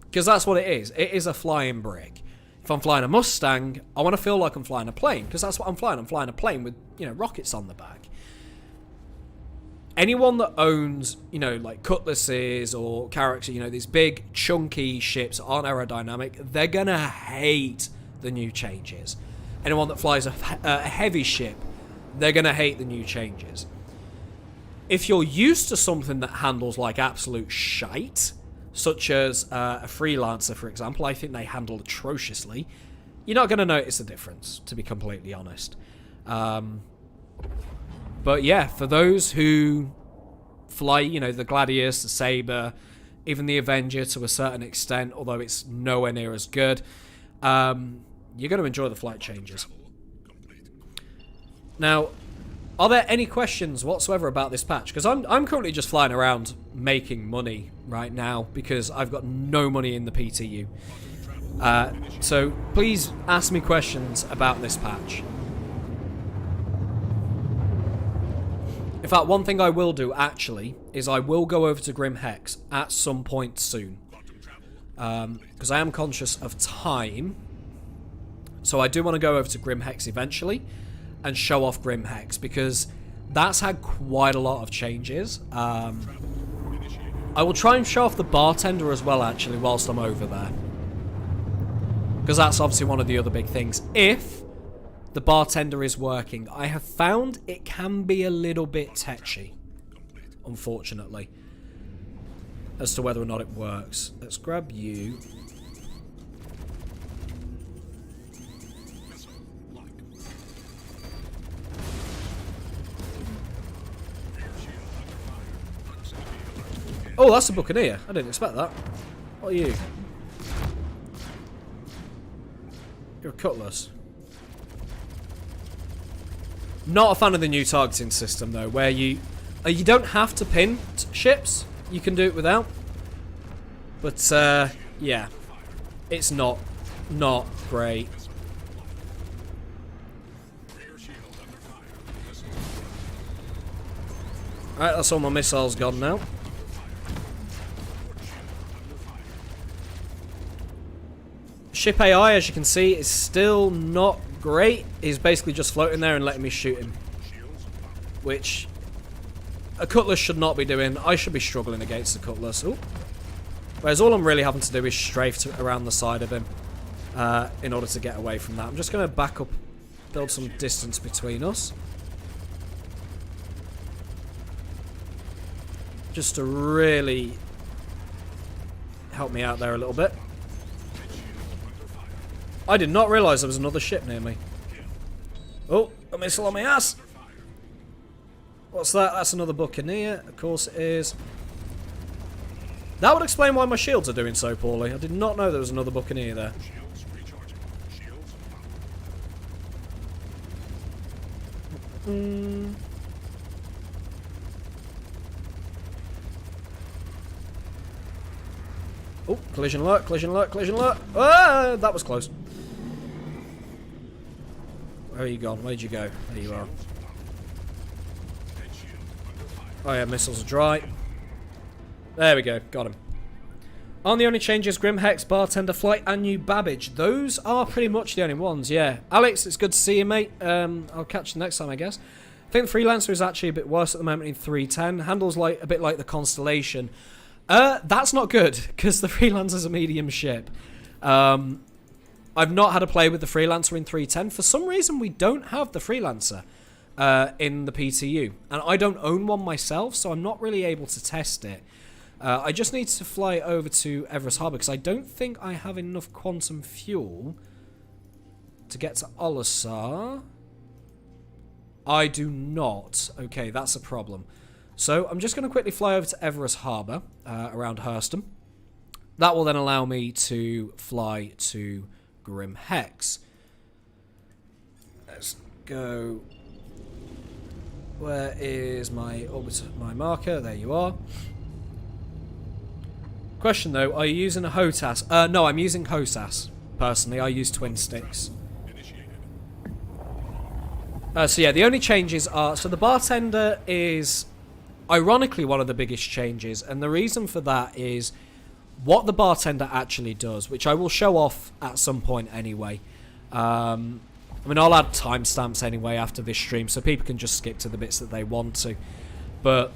Because that's what it is. It is a flying brick. If I'm flying a Mustang, I want to feel like I'm flying a plane, because that's what I'm flying. I'm flying a plane with, you know, rockets on the back. Anyone that owns, you know, like Cutlasses or character, you know, these big, chunky ships aren't aerodynamic, they're going to hate the new changes. Anyone that flies a heavy ship, they're going to hate the new changes. If you're used to something that handles like absolute shite, such as a Freelancer, for example, I think they handle atrociously, you're not going to notice the difference, to be completely honest. But yeah, for those who fly, you know, the Gladius, the Sabre, even the Avenger to a certain extent, although it's nowhere near as good, you're going to enjoy the flight changes. Now, are there any questions whatsoever about this patch? Because I'm currently just flying around making money right now because I've got no money in the PTU. So please ask me questions about this patch. In fact, one thing I will do, actually, is I will go over to Grim Hex at some point soon. Because I am conscious of time. So I do want to go over to Grim Hex eventually and show off Grim Hex, because that's had quite a lot of changes. I will try and show off the Bartender as well, actually, whilst I'm over there. Because that's obviously one of the other big things. If the Bartender is working, I have found it can be a little bit tetchy, unfortunately, as to whether or not it works. Let's grab you. Oh, that's a Buccaneer. I didn't expect that. What are you? You're a Cutlass. Not a fan of the new targeting system, though, where you don't have to pin ships. You can do it without. But, yeah. It's not great. Alright, that's all my missiles gone now. Ship AI, as you can see, is still not great. He's basically just floating there and letting me shoot him. Which a Cutlass should not be doing. I should be struggling against the Cutlass. Ooh. Whereas all I'm really having to do is strafe around the side of him in order to get away from that. I'm just going to back up, build some distance between us. Just to really help me out there a little bit. I did not realise there was another ship near me. Oh, a missile on my ass! What's that? That's another Buccaneer. Of course it is. That would explain why my shields are doing so poorly. I did not know there was another Buccaneer there. Oh, collision alert, collision alert, collision alert. Ah, that was close. Where are you gone? Where'd you go? There you are. Oh yeah, missiles are dry. There we go, got him. Aren't the only changes Grim Hex, Bartender, Flight, and new Babbage? Those are pretty much the only ones, yeah. Alex, it's good to see you, mate. I'll catch you next time, I guess. I think the Freelancer is actually a bit worse at the moment in 3.10. Handles like a bit like the Constellation. That's not good, because the Freelancer's a medium ship. I've not had a play with the Freelancer in 3.10. For some reason, we don't have the Freelancer in the PTU. And I don't own one myself, so I'm not really able to test it. I just need to fly over to Everest Harbour, because I don't think I have enough quantum fuel to get to Olisar. I do not. Okay, that's a problem. So I'm just going to quickly fly over to Everest Harbour, around Hurston. That will then allow me to fly to Grim Hex. Let's go. Where is my orbit, my marker? There you are. Question though, are you using a HOTAS? No, I'm using HOSAS. Personally, I use twin sticks. So yeah, the only changes are... So the Bartender is, ironically, one of the biggest changes. And the reason for that is what the Bartender actually does, which I will show off at some point anyway. I mean, I'll add timestamps anyway after this stream, so people can just skip to the bits that they want to. But,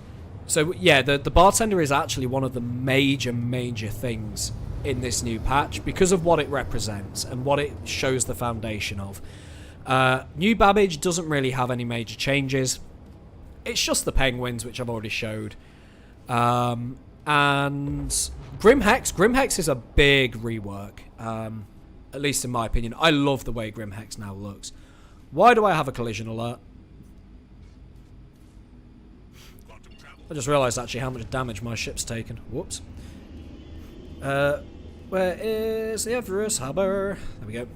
so yeah, the Bartender is actually one of the major things in this new patch because of what it represents and what it shows the foundation of. New Babbage doesn't really have any major changes. It's just the penguins, which I've already showed. And Grim Hex is a big rework, at least in my opinion. I love the way Grim Hex now looks. Why do I have a collision alert? I just realised actually how much damage my ship's taken. Whoops. Where is the Everest Harbour? There we go.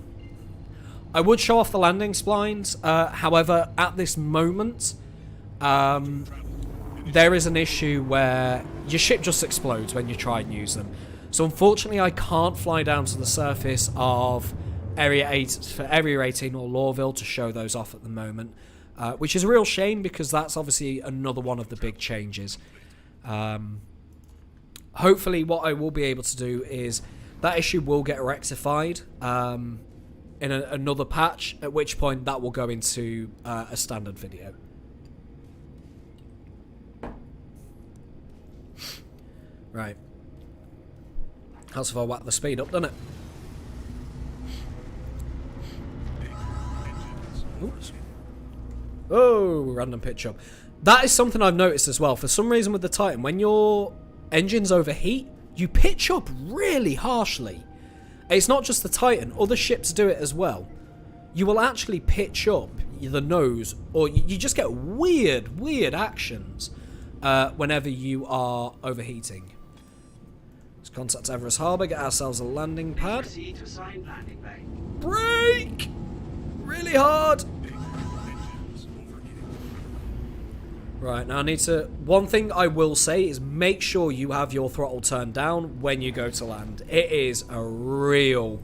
I would show off the landing splines. However, at this moment, there is an issue where your ship just explodes when you try and use them. So unfortunately, I can't fly down to the surface of Area 18 or Lorville to show those off at the moment, which is a real shame because that's obviously another one of the big changes. Hopefully, what I will be able to do is that issue will get rectified in another patch, at which point that will go into a standard video. Right. Helps if I whack the speed up, doesn't it? Oops. Oh, random pitch up. That is something I've noticed as well. For some reason with the Titan, when your engines overheat, you pitch up really harshly. It's not just the Titan, other ships do it as well. You will actually pitch up the nose, or you just get weird actions whenever you are overheating. Let's contact Everest Harbour, get ourselves a landing pad. Brake! Really hard! Right, now I need to... One thing I will say is make sure you have your throttle turned down when you go to land. It is a real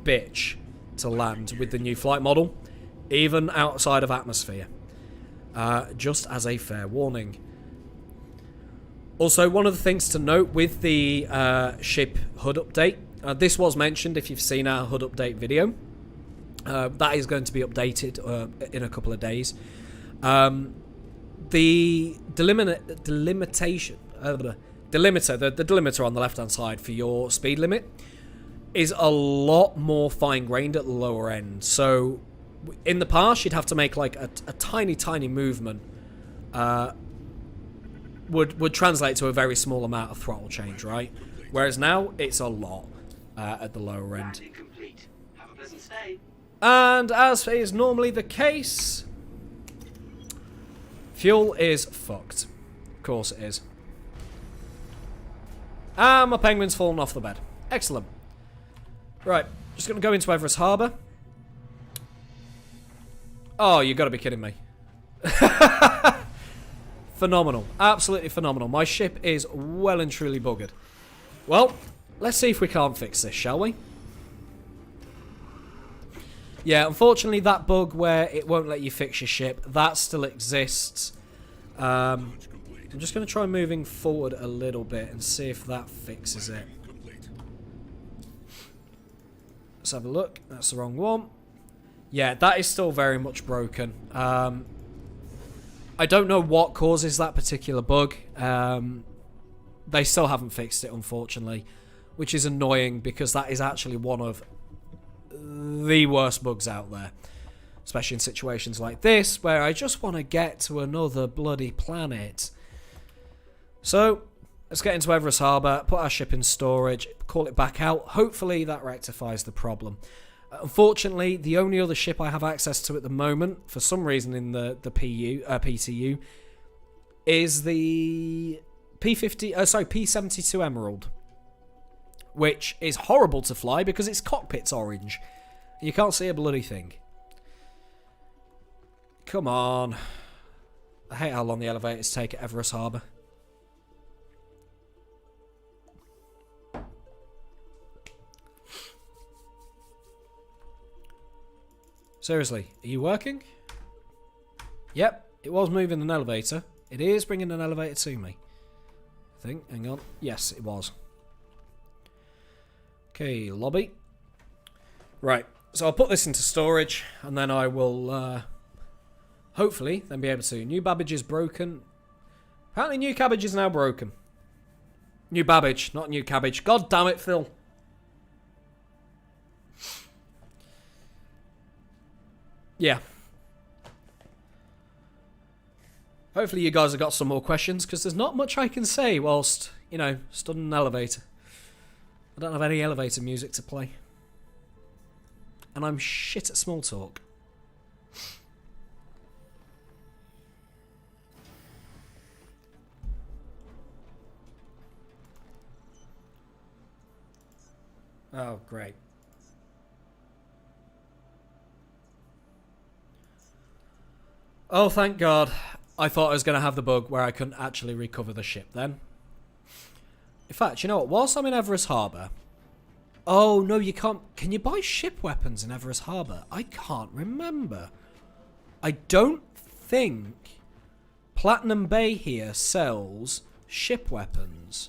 bitch to land with the new flight model, even outside of atmosphere. Just as a fair warning. Also, one of the things to note with the ship HUD update, this was mentioned if you've seen our HUD update video. That is going to be updated in a couple of days. The delimiter, the delimiter on the left-hand side for your speed limit is a lot more fine-grained at the lower end. So, in the past, you'd have to make like a tiny movement. Would translate to a very small amount of throttle change, right? Whereas now, it's a lot at the lower end. And as is normally the case, fuel is fucked. Of course it is. And my penguin's fallen off the bed. Excellent. Right, just going to go into Everest Harbour. Oh, you got to be kidding me. Phenomenal. Absolutely phenomenal. My ship is well and truly buggered. Well, let's see if we can't fix this, shall we? Yeah, unfortunately that bug where it won't let you fix your ship, that still exists. I'm just going to try moving forward a little bit and see if that fixes it. Let's have a look. That's the wrong one. Yeah, that is still very much broken. I don't know what causes that particular bug. They still haven't fixed it, unfortunately, which is annoying because that is actually one of the worst bugs out there, especially in situations like this where I just want to get to another bloody planet. So let's get into Everest Harbour, put our ship in storage, call it back out. Hopefully that rectifies the problem. Unfortunately, the only other ship I have access to at the moment, for some reason in the PTU, is the P72 Emerald, which is horrible to fly because its cockpit's orange. You can't see a bloody thing. Come on. I hate how long the elevators take at Everest Harbour. Seriously, are you working? Yep, it was moving an elevator. It is bringing an elevator to me. I think. Hang on. Yes, it was. Okay, lobby. Right, so I'll put this into storage, and then I will, hopefully, then be able to. New Babbage is broken. Apparently new cabbage is now broken. New Babbage, not new cabbage. God damn it, Phil. Yeah. Hopefully you guys have got some more questions, because there's not much I can say whilst, you know, stood in an elevator. I don't have any elevator music to play. And I'm shit at small talk. Oh, great. Oh, thank God. I thought I was going to have the bug where I couldn't actually recover the ship then. In fact, you know what? Whilst I'm in Everest Harbour... Oh, no, you can't... Can you buy ship weapons in Everest Harbour? I can't remember. I don't think Platinum Bay here sells ship weapons.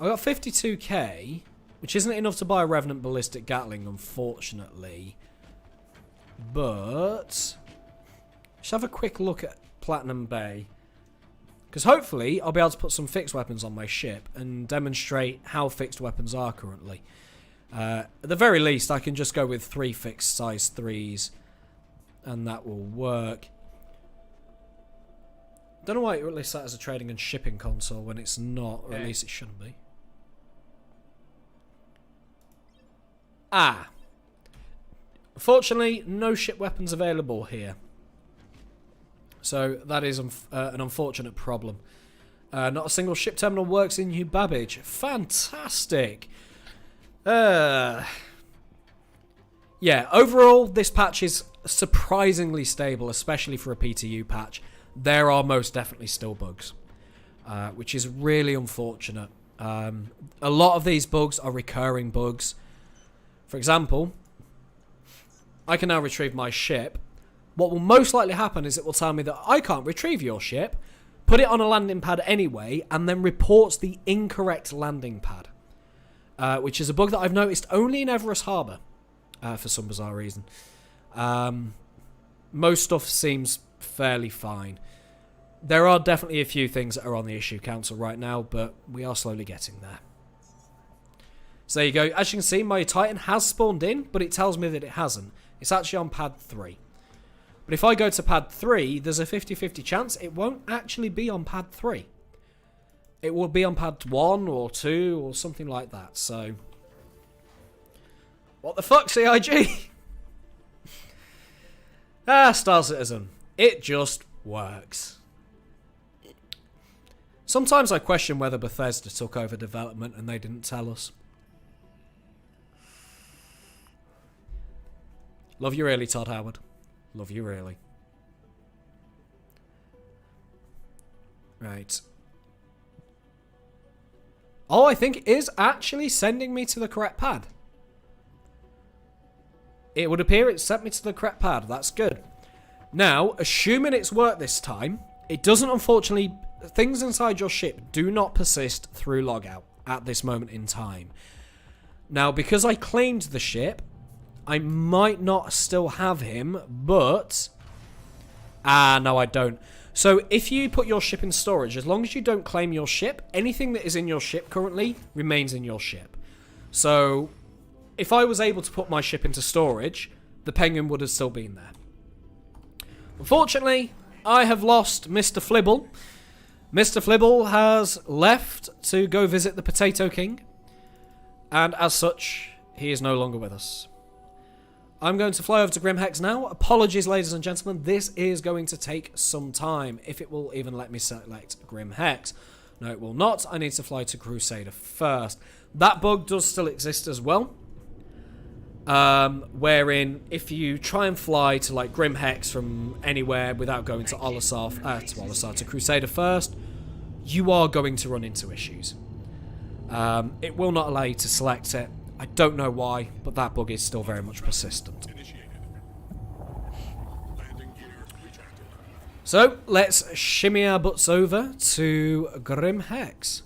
I got 52k, which isn't enough to buy a Revenant Ballistic Gatling, unfortunately. But... Let's have a quick look at Platinum Bay. Because hopefully I'll be able to put some fixed weapons on my ship and demonstrate how fixed weapons are currently. At the very least, I can just go with 3 fixed size 3s. And that will work. Don't know why it lists that as a trading and shipping console when it's not, or at least it shouldn't be. Ah. Unfortunately, no ship weapons available here. So that is an unfortunate problem. Not a single ship terminal works in New Babbage. Fantastic. Yeah, overall, this patch is surprisingly stable, especially for a PTU patch. There are most definitely still bugs, which is really unfortunate. A lot of these bugs are recurring bugs. For example, I can now retrieve my ship. What will most likely happen is it will tell me that I can't retrieve your ship, put it on a landing pad anyway, and then reports the incorrect landing pad. Which is a bug that I've noticed only in Everest Harbour, for some bizarre reason. Most stuff seems fairly fine. There are definitely a few things that are on the issue council right now, but we are slowly getting there. So there you go. As you can see, my Titan has spawned in, but it tells me that it hasn't. It's actually on pad 3. But if I go to pad 3, there's a 50-50 chance it won't actually be on pad 3. It will be on pad 1 or 2 or something like that, so... What the fuck, CIG? Star Citizen. It just works. Sometimes I question whether Bethesda took over development and they didn't tell us. Love you really, Todd Howard. Love you really. Right. Oh, I think it is actually sending me to the correct pad. It would appear it sent me to the correct pad. That's good. Now, assuming it's worked this time, it doesn't, unfortunately... Things inside your ship do not persist through logout at this moment in time. Now, because I claimed the ship, I might not still have him, but... no, I don't. So, if you put your ship in storage, as long as you don't claim your ship, anything that is in your ship currently remains in your ship. So, if I was able to put my ship into storage, the Penguin would have still been there. Unfortunately, I have lost Mr. Flibble. Mr. Flibble has left to go visit the Potato King, and as such, he is no longer with us. I'm going to fly over to Grimhex now. Apologies, ladies and gentlemen, this is going to take some time, if it will even let me select Grimhex. No, it will not. I need to fly to Crusader first. That bug does still exist as well, wherein if you try and fly to like Grimhex from anywhere without going to to Crusader first, you are going to run into issues. It will not allow you to select it. I don't know why, but that bug is still very much persistent. So, let's shimmy our butts over to Grim Hex.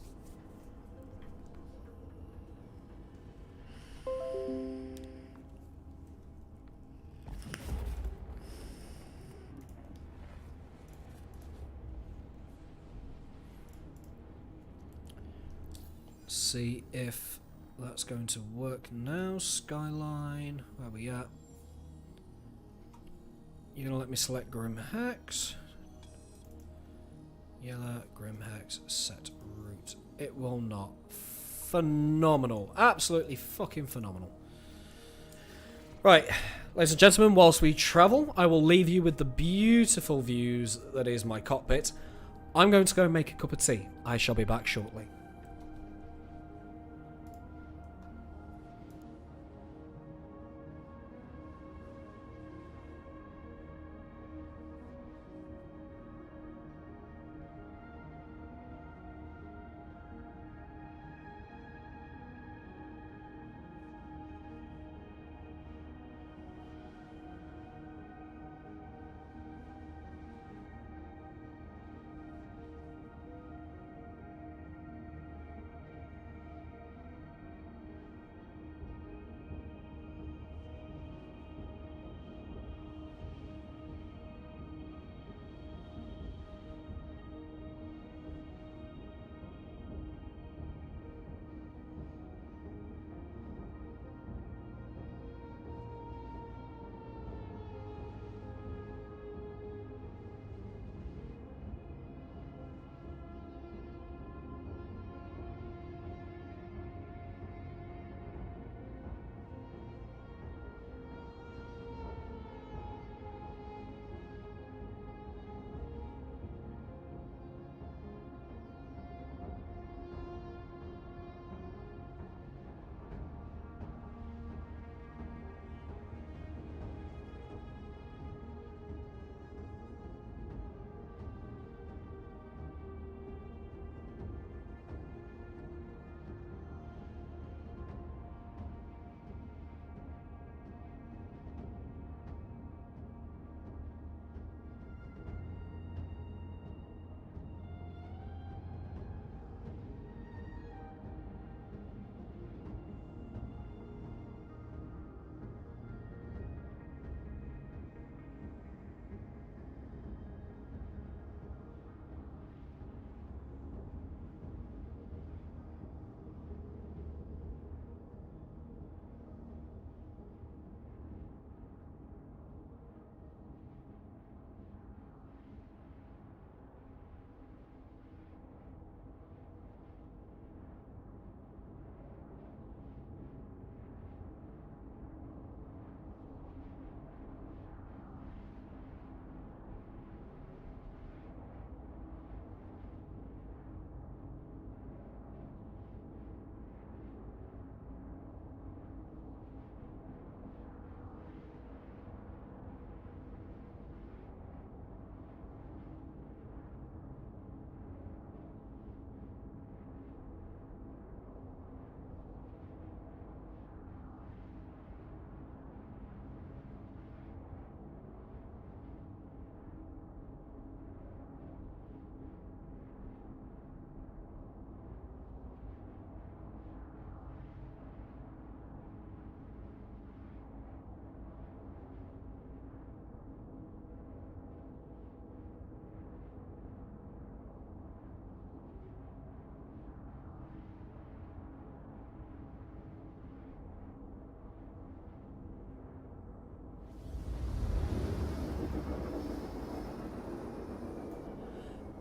See if that's going to work now. Skyline, where are we at? You're going to let me select Grim Hex. Yellow, Grim Hex, set route. It will not. Phenomenal. Absolutely fucking phenomenal. Right, ladies and gentlemen, whilst we travel, I will leave you with the beautiful views that is my cockpit. I'm going to go and make a cup of tea. I shall be back shortly.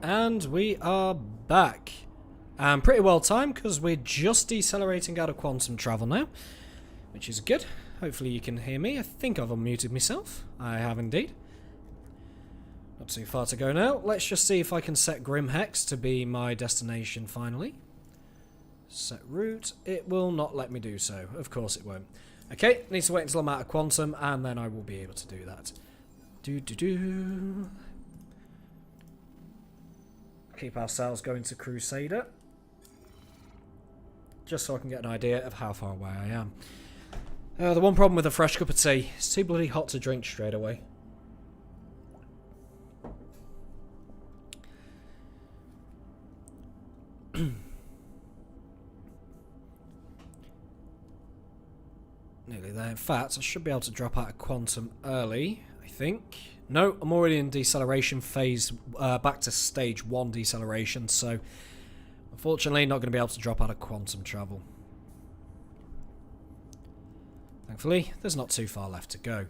And we are back. And pretty well timed because we're just decelerating out of quantum travel now, which is good. Hopefully you can hear me. I think I've unmuted myself. I have indeed. Not too far to go now. Let's just see if I can set Grim Hex to be my destination finally. Set route. It will not let me do so. Of course it won't. Okay, need to wait until I'm out of quantum and then I will be able to do that. Keep ourselves going to Crusader. Just so I can get an idea of how far away I am. The one problem with a fresh cup of tea, it's too bloody hot to drink straight away. Nearly there. In fact, I should be able to drop out of quantum early, I think. No, I'm already in deceleration phase, back to stage 1 deceleration, so unfortunately not going to be able to drop out of quantum travel. Thankfully, there's not too far left to go.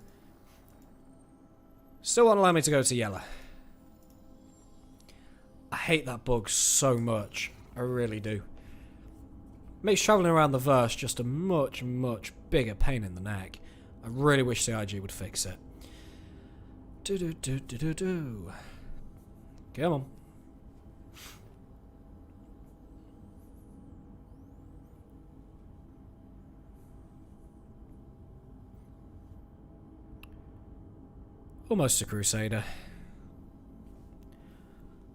Still won't allow me to go to yellow. I hate that bug so much. I really do. Makes travelling around the verse just a much, much bigger pain in the neck. I really wish CIG would fix it. Do. Come on. Almost a Crusader.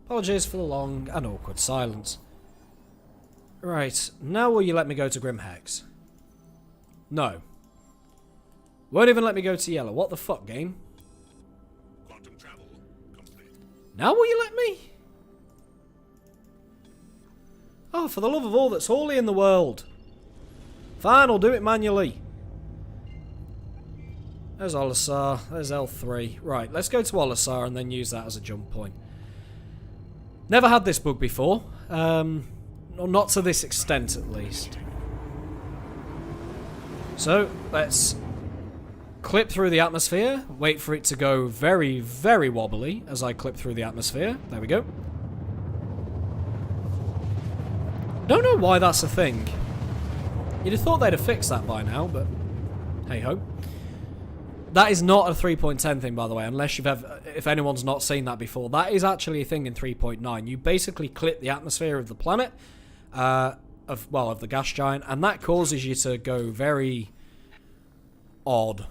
Apologies for the long and awkward silence. Right, now will you let me go to Grim Hex? No. Won't even let me go to yellow. What the fuck, game? Quantum travel complete. Now will you let me? Oh, for the love of all that's holy in the world. Fine, I'll do it manually. There's Olisar. There's L3. Right, let's go to Olisar and then use that as a jump point. Never had this bug before. Not to this extent, at least. So, let's clip through the atmosphere. Wait for it to go very, very wobbly as I clip through the atmosphere. There we go. Don't know why that's a thing. You'd have thought they'd have fixed that by now, but hey-ho. That is not a 3.10 thing, by the way, unless you've ever, if anyone's not seen that before. That is actually a thing in 3.9. You basically clip the atmosphere of the planet, of the gas giant, and that causes you to go very odd.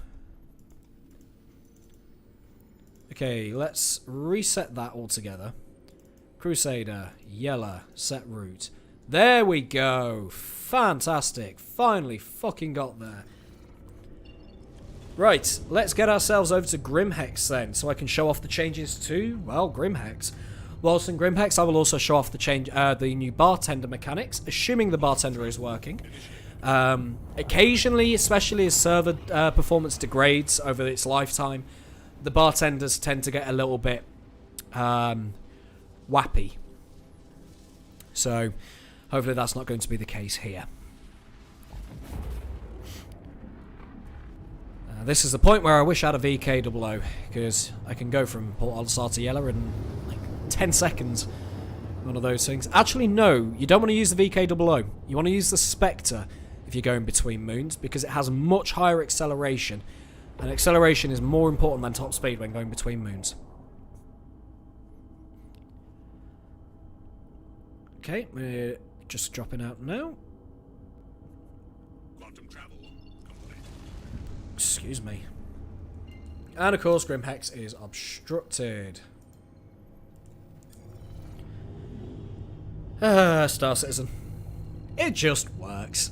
Okay, let's reset that altogether. Crusader, yellow, set route. There we go. Fantastic. Finally fucking got there. Right, let's get ourselves over to Grimhex then, so I can show off the changes to, well, Grimhex. Whilst in Grimhex, I will also show off the new bartender mechanics, assuming the bartender is working. Occasionally, especially as server performance degrades over its lifetime, the bartenders tend to get a little bit wappy. So, hopefully that's not going to be the case here. This is the point where I wish I had a VK00, because I can go from Port Olisar to Yellow in like 10 seconds. One of those things. Actually, no, you don't want to use the VK00. You want to use the Spectre if you're going between moons, because it has much higher acceleration, and acceleration is more important than top speed when going between moons. Okay, we're just dropping out now. Excuse me. And of course, Grimhex is obstructed. Star Citizen. It just works.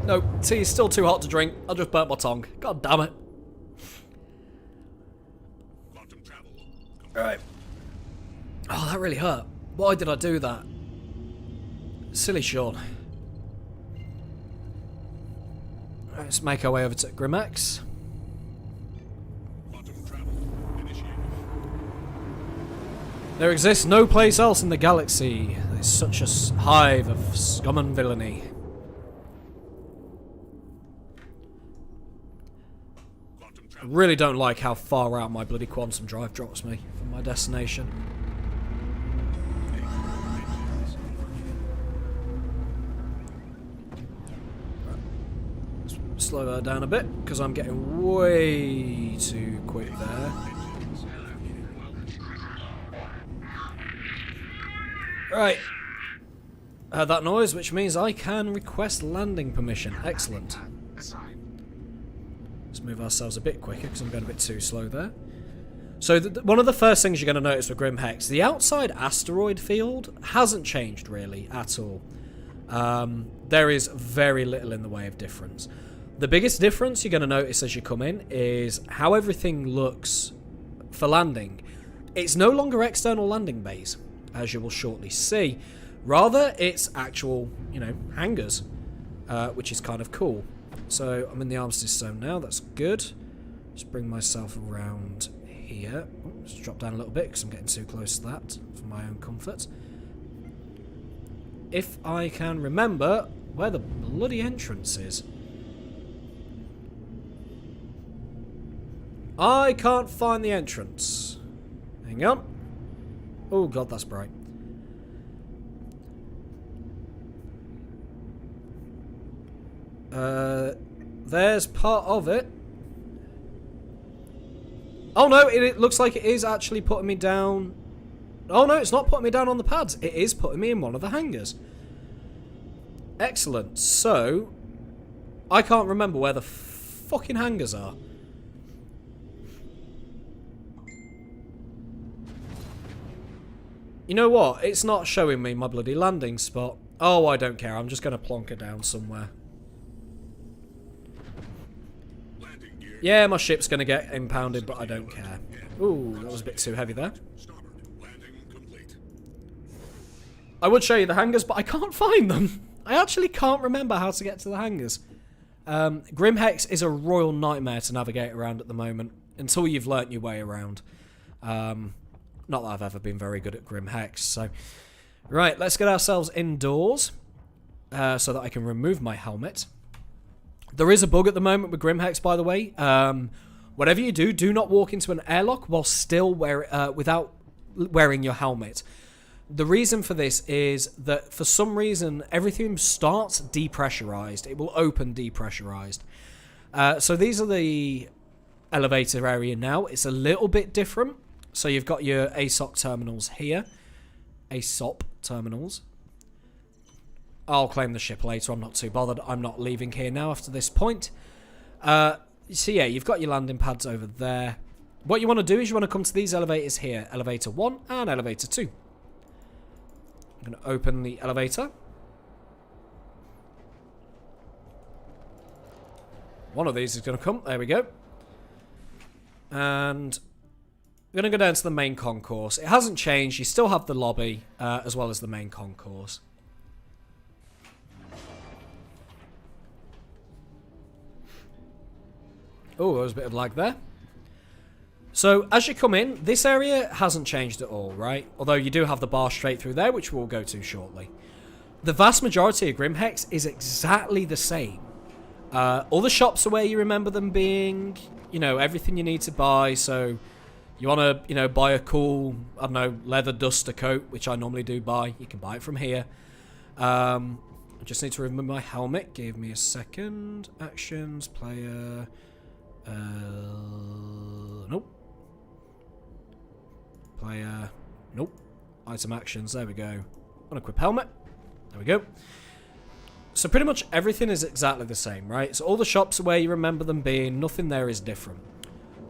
No, tea is still too hot to drink. I just burnt my tongue. God damn it. Alright. Oh, that really hurt. Why did I do that? Silly Sean. Let's make our way over to Grimhex. There exists no place else in the galaxy. There's such a hive of scum and villainy. I really don't like how far out my bloody quantum drive drops me from my destination. Slow that down a bit, because I'm getting way too quick there. Right. Heard that noise, which means I can request landing permission. Excellent. Let's move ourselves a bit quicker, because I'm going a bit too slow there. So one of the first things you're going to notice with Grimhex, the outside asteroid field hasn't changed really at all. There is very little in the way of difference. The biggest difference you're going to notice as you come in is how everything looks for landing. It's no longer external landing bays, as you will shortly see. Rather, it's actual, hangars, which is kind of cool. So I'm in the armistice zone now. That's good. Just bring myself around here. Just drop down a little bit because I'm getting too close to that for my own comfort. If I can remember where the bloody entrance is. I can't find the entrance. Hang on. Oh god, that's bright. There's part of it. Oh no, it looks like it is actually putting me down. Oh no, it's not putting me down on the pads. It is putting me in one of the hangars. Excellent. So, I can't remember where the fucking hangars are. You know what? It's not showing me my bloody landing spot. Oh, I don't care. I'm just going to plonk it down somewhere. Yeah, my ship's going to get impounded, but I don't care. Ooh, that was a bit too heavy there. I would show you the hangars, but I can't find them. I actually can't remember how to get to the hangars. Grim Hex is a royal nightmare to navigate around at the moment, until you've learnt your way around. Not that I've ever been very good at Grim Hex, so... Right, let's get ourselves indoors, so that I can remove my helmet. There is a bug at the moment with Grim Hex, by the way. Whatever you do, do not walk into an airlock while still without wearing your helmet. The reason for this is that, for some reason, everything starts depressurized. It will open depressurized. So these are the elevator area now. It's a little bit different. So you've got your ASOC terminals here. ASOP terminals. I'll claim the ship later. I'm not too bothered. I'm not leaving here now after this point. So yeah, you've got your landing pads over there. What you want to do is you want to come to these elevators here. Elevator 1 and elevator 2. I'm going to open the elevator. One of these is going to come. There we go. And... we're going to go down to the main concourse. It hasn't changed. You still have the lobby, as well as the main concourse. Oh, there was a bit of lag there. So, as you come in, this area hasn't changed at all, right? Although you do have the bar straight through there, which we'll go to shortly. The vast majority of Grim Hex is exactly the same. All the shops are where you remember them being. Everything you need to buy, so... you want to, buy a cool, I don't know, leather duster coat, which I normally do buy. You can buy it from here. I just need to remove my helmet. Give me a second. Actions, player. Nope. Player. Nope. Item actions. There we go. Unequip helmet. There we go. So pretty much everything is exactly the same, right? So all the shops are where you remember them being. Nothing there is different.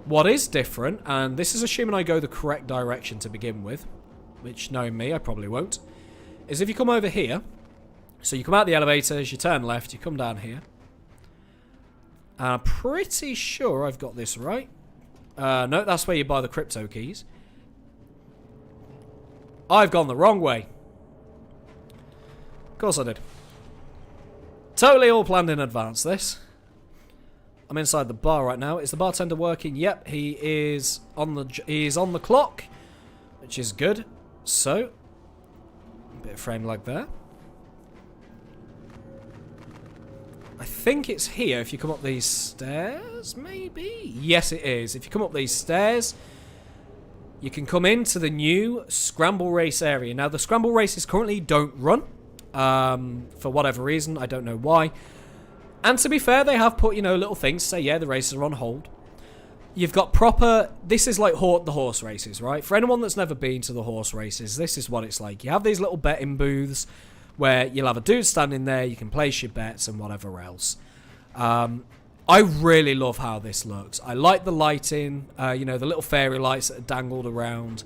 What is different, and this is assuming I go the correct direction to begin with, which, knowing me, I probably won't, is if you come over here, so you come out the elevators, you turn left, you come down here, and I'm pretty sure I've got this right. No, that's where you buy the crypto keys. I've gone the wrong way. Of course I did. Totally all planned in advance, this. I'm inside the bar right now. Is the bartender working? Yep, he is on the clock, which is good. So, a bit of frame lag there. I think it's here if you come up these stairs, maybe? Yes, it is. If you come up these stairs, you can come into the new Scramble Race area. Now, the Scramble Races currently don't run, for whatever reason. I don't know why. And to be fair, they have put, little things to say, yeah, the races are on hold. You've got proper... this is like the horse races, right? For anyone that's never been to the horse races, this is what it's like. You have these little betting booths where you'll have a dude standing there, you can place your bets and whatever else. I really love how this looks. I like the lighting, the little fairy lights that are dangled around.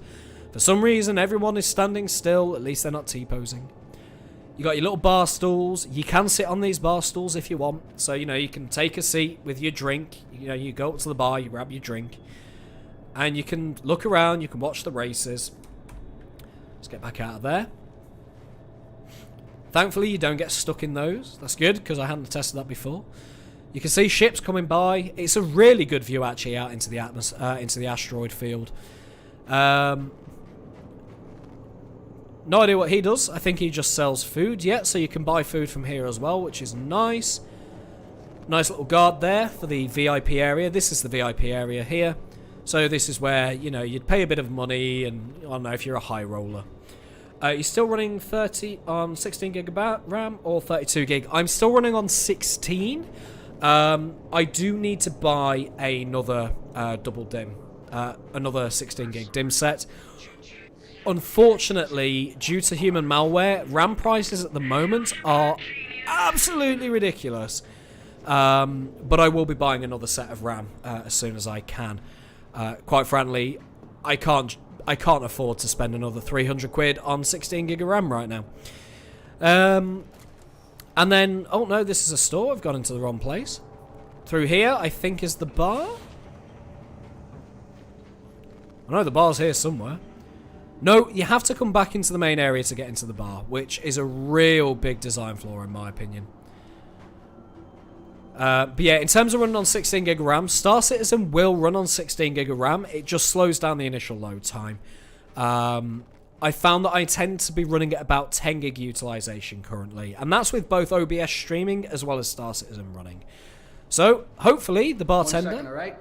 For some reason, everyone is standing still. At least they're not T-posing. You got your little bar stools. You can sit on these bar stools if you want. So, you know, you can take a seat with your drink. You know, you go up to the bar, you grab your drink. And you can look around, you can watch the races. Let's get back out of there. Thankfully, you don't get stuck in those. That's good, because I hadn't tested that before. You can see ships coming by. It's a really good view, actually, out into the into the asteroid field. No idea what he does. I think he just sells food. Yeah, so you can buy food from here as well, which is nice. Nice little guard there for the VIP area. This is the VIP area here. So this is where, you know, you'd pay a bit of money, and I don't know if you're a high roller. You're still running 16 gig of RAM or 32 gig. I'm still running on 16. I do need to buy another double DIMM, another 16 gig DIMM set. Unfortunately, due to human malware, RAM prices at the moment are absolutely ridiculous. But I will be buying another set of RAM as soon as I can. Quite frankly, I can't afford to spend another 300 quid on 16 gig of RAM right now. And then, oh no, this is a store. I've gone into the wrong place. Through here, I think, is the bar. I know the bar's here somewhere. No, you have to come back into the main area to get into the bar, which is a real big design flaw in my opinion. But yeah, in terms of running on 16 gig of RAM, Star Citizen will run on 16 gig of RAM. It just slows down the initial load time. I found that I tend to be running at about 10 gig utilization currently, and that's with both OBS streaming as well as Star Citizen running. So, hopefully, the bartender, 1 second, all right?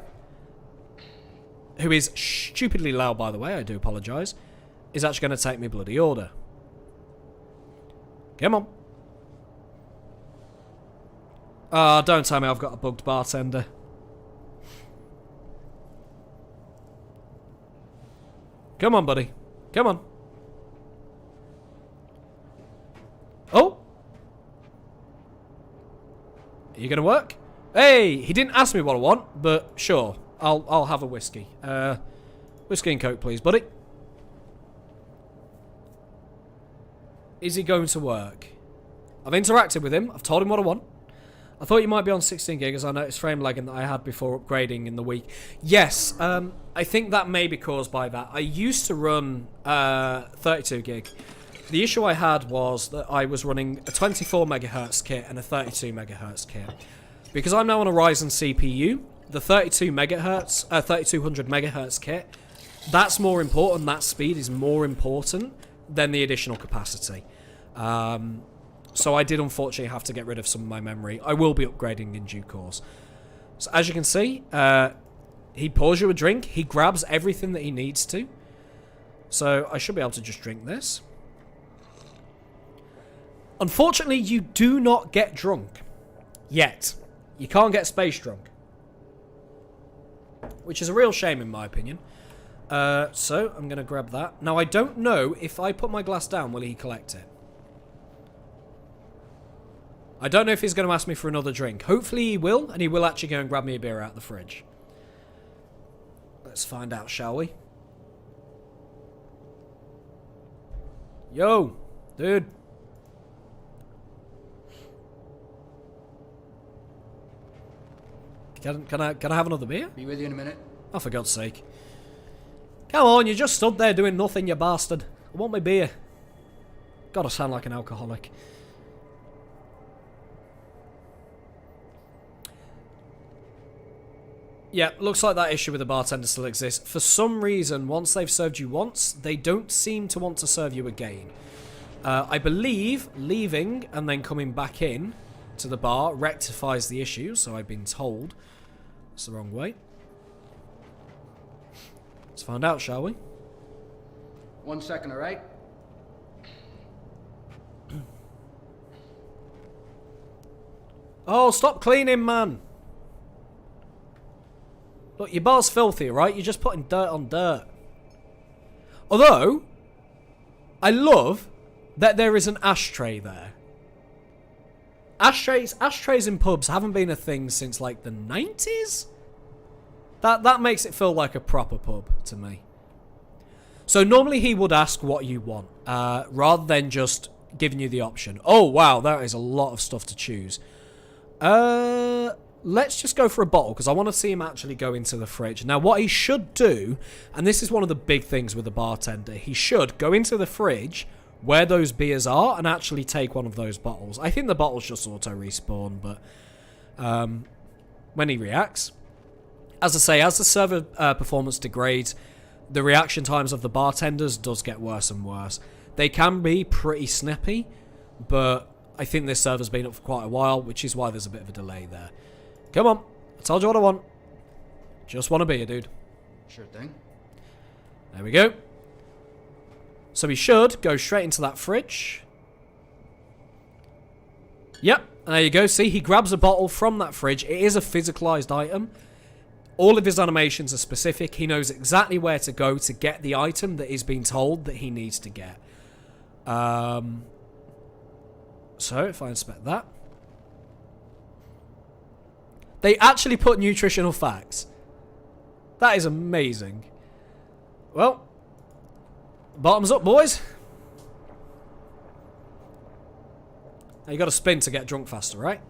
who is stupidly loud, by the way, I do apologise, is actually going to take me bloody order. Come on. Ah, don't tell me I've got a bugged bartender. Come on, buddy. Come on. Oh! Are you going to work? Hey, he didn't ask me what I want, but sure. I'll have a whiskey. Whiskey and Coke, please, buddy. Is he going to work? I've interacted with him. I've told him what I want. I thought you might be on 16 gig as I noticed frame lagging that I had before upgrading in the week. Yes, I think that may be caused by that. I used to run 32 gig. The issue I had was that I was running a 24 megahertz kit and a 32 megahertz kit. Because I'm now on a Ryzen CPU, the 3200 megahertz kit, that's more important. That speed is more important than the additional capacity. So I did unfortunately have to get rid of some of my memory. I will be upgrading in due course. So as you can see, he pours you a drink. He grabs everything that he needs to. So I should be able to just drink this. Unfortunately, you do not get drunk. Yet. You can't get space drunk. Which is a real shame in my opinion. So I'm going to grab that. Now I don't know if I put my glass down, will he collect it? I don't know if he's going to ask me for another drink. Hopefully he will, and he will actually go and grab me a beer out of the fridge. Let's find out, shall we? Yo, dude. Can I have another beer? Be with you in a minute. Oh, for God's sake. Come on, you just stood there doing nothing, you bastard. I want my beer. God, I sound like an alcoholic. Yeah, looks like that issue with the bartender still exists. For some reason, once they've served you once, they don't seem to want to serve you again. I believe leaving and then coming back in to the bar rectifies the issue, so I've been told. It's the wrong way. Let's find out, shall we? 1 second, all right? Oh, stop cleaning, man. Look, your bar's filthy, right? You're just putting dirt on dirt. Although, I love that there is an ashtray there. Ashtrays in pubs haven't been a thing since like the 90s? That makes it feel like a proper pub to me. So normally he would ask what you want, rather than just giving you the option. Oh, wow, that is a lot of stuff to choose. Let's just go for a bottle, because I want to see him actually go into the fridge. Now, what he should do, and this is one of the big things with the bartender, he should go into the fridge where those beers are and actually take one of those bottles. I think the bottles just auto-respawn, but when he reacts... As I say, as the server performance degrades, the reaction times of the bartenders does get worse and worse. They can be pretty snippy, but I think this server's been up for quite a while, which is why there's a bit of a delay there. Come on, I told you what I want. Just want a beer, dude. Sure thing. There we go. So he should go straight into that fridge. Yep, there you go. See, he grabs a bottle from that fridge. It is a physicalized item. All of his animations are specific. He knows exactly where to go to get the item that he's been told that he needs to get. So, if I inspect that. They actually put nutritional facts. That is amazing. Well, bottoms up, boys. Now you got to spin to get drunk faster, right?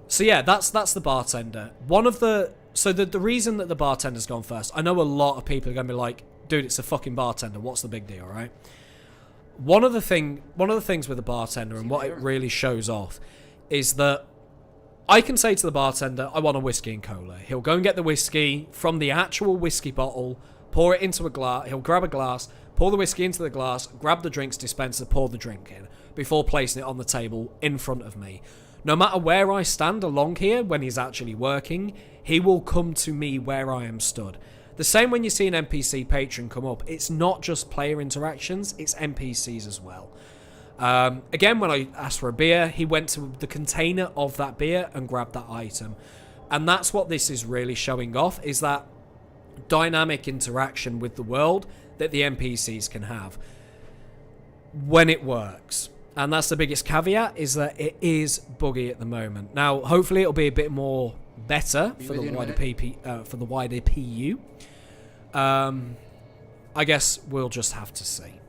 So yeah, that's the bartender. The reason that the bartender's gone first, I know a lot of people are going to be like, dude, it's a fucking bartender. What's the big deal, right? One of the things with the bartender and what it really shows off is that I can say to the bartender, I want a whiskey and cola. He'll go and get the whiskey from the actual whiskey bottle, pour it into a glass. He'll grab a glass, pour the whiskey into the glass, grab the drinks dispenser, pour the drink in, before placing it on the table in front of me. No matter where I stand along here when he's actually working, he will come to me where I am stood. The same when you see an NPC patron come up. It's not just player interactions, it's NPCs as well. Again, when I asked for a beer, he went to the container of that beer and grabbed that item. And that's what this is really showing off, is that dynamic interaction with the world that the NPCs can have when it works. And that's the biggest caveat, is that it is buggy at the moment. Now, hopefully it'll be a bit more better for the wider PU. I guess we'll just have to see.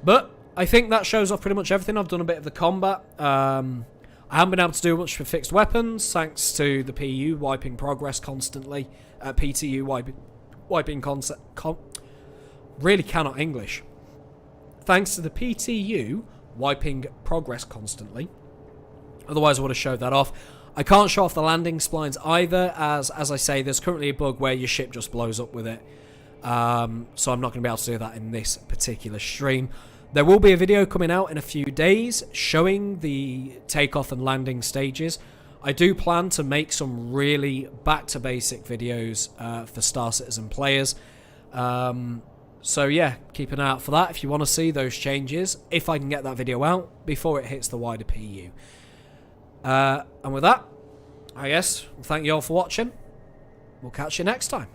But I think that shows off pretty much everything. I've done a bit of the combat. I haven't been able to do much for fixed weapons, thanks to the PU wiping progress constantly. PTU wiping really cannot English. Thanks to the PTU wiping progress constantly. Otherwise I would have showed that off. I can't show off the landing splines either, as I say, there's currently a bug where your ship just blows up with it. So I'm not going to be able to do that in this particular stream. There will be a video coming out in a few days showing the takeoff and landing stages. I do plan to make some really back to basic videos for Star Citizen players. So yeah, keep an eye out for that if you want to see those changes, if I can get that video out before it hits the wider PU. And with that, I guess, we'll thank you all for watching. We'll catch you next time.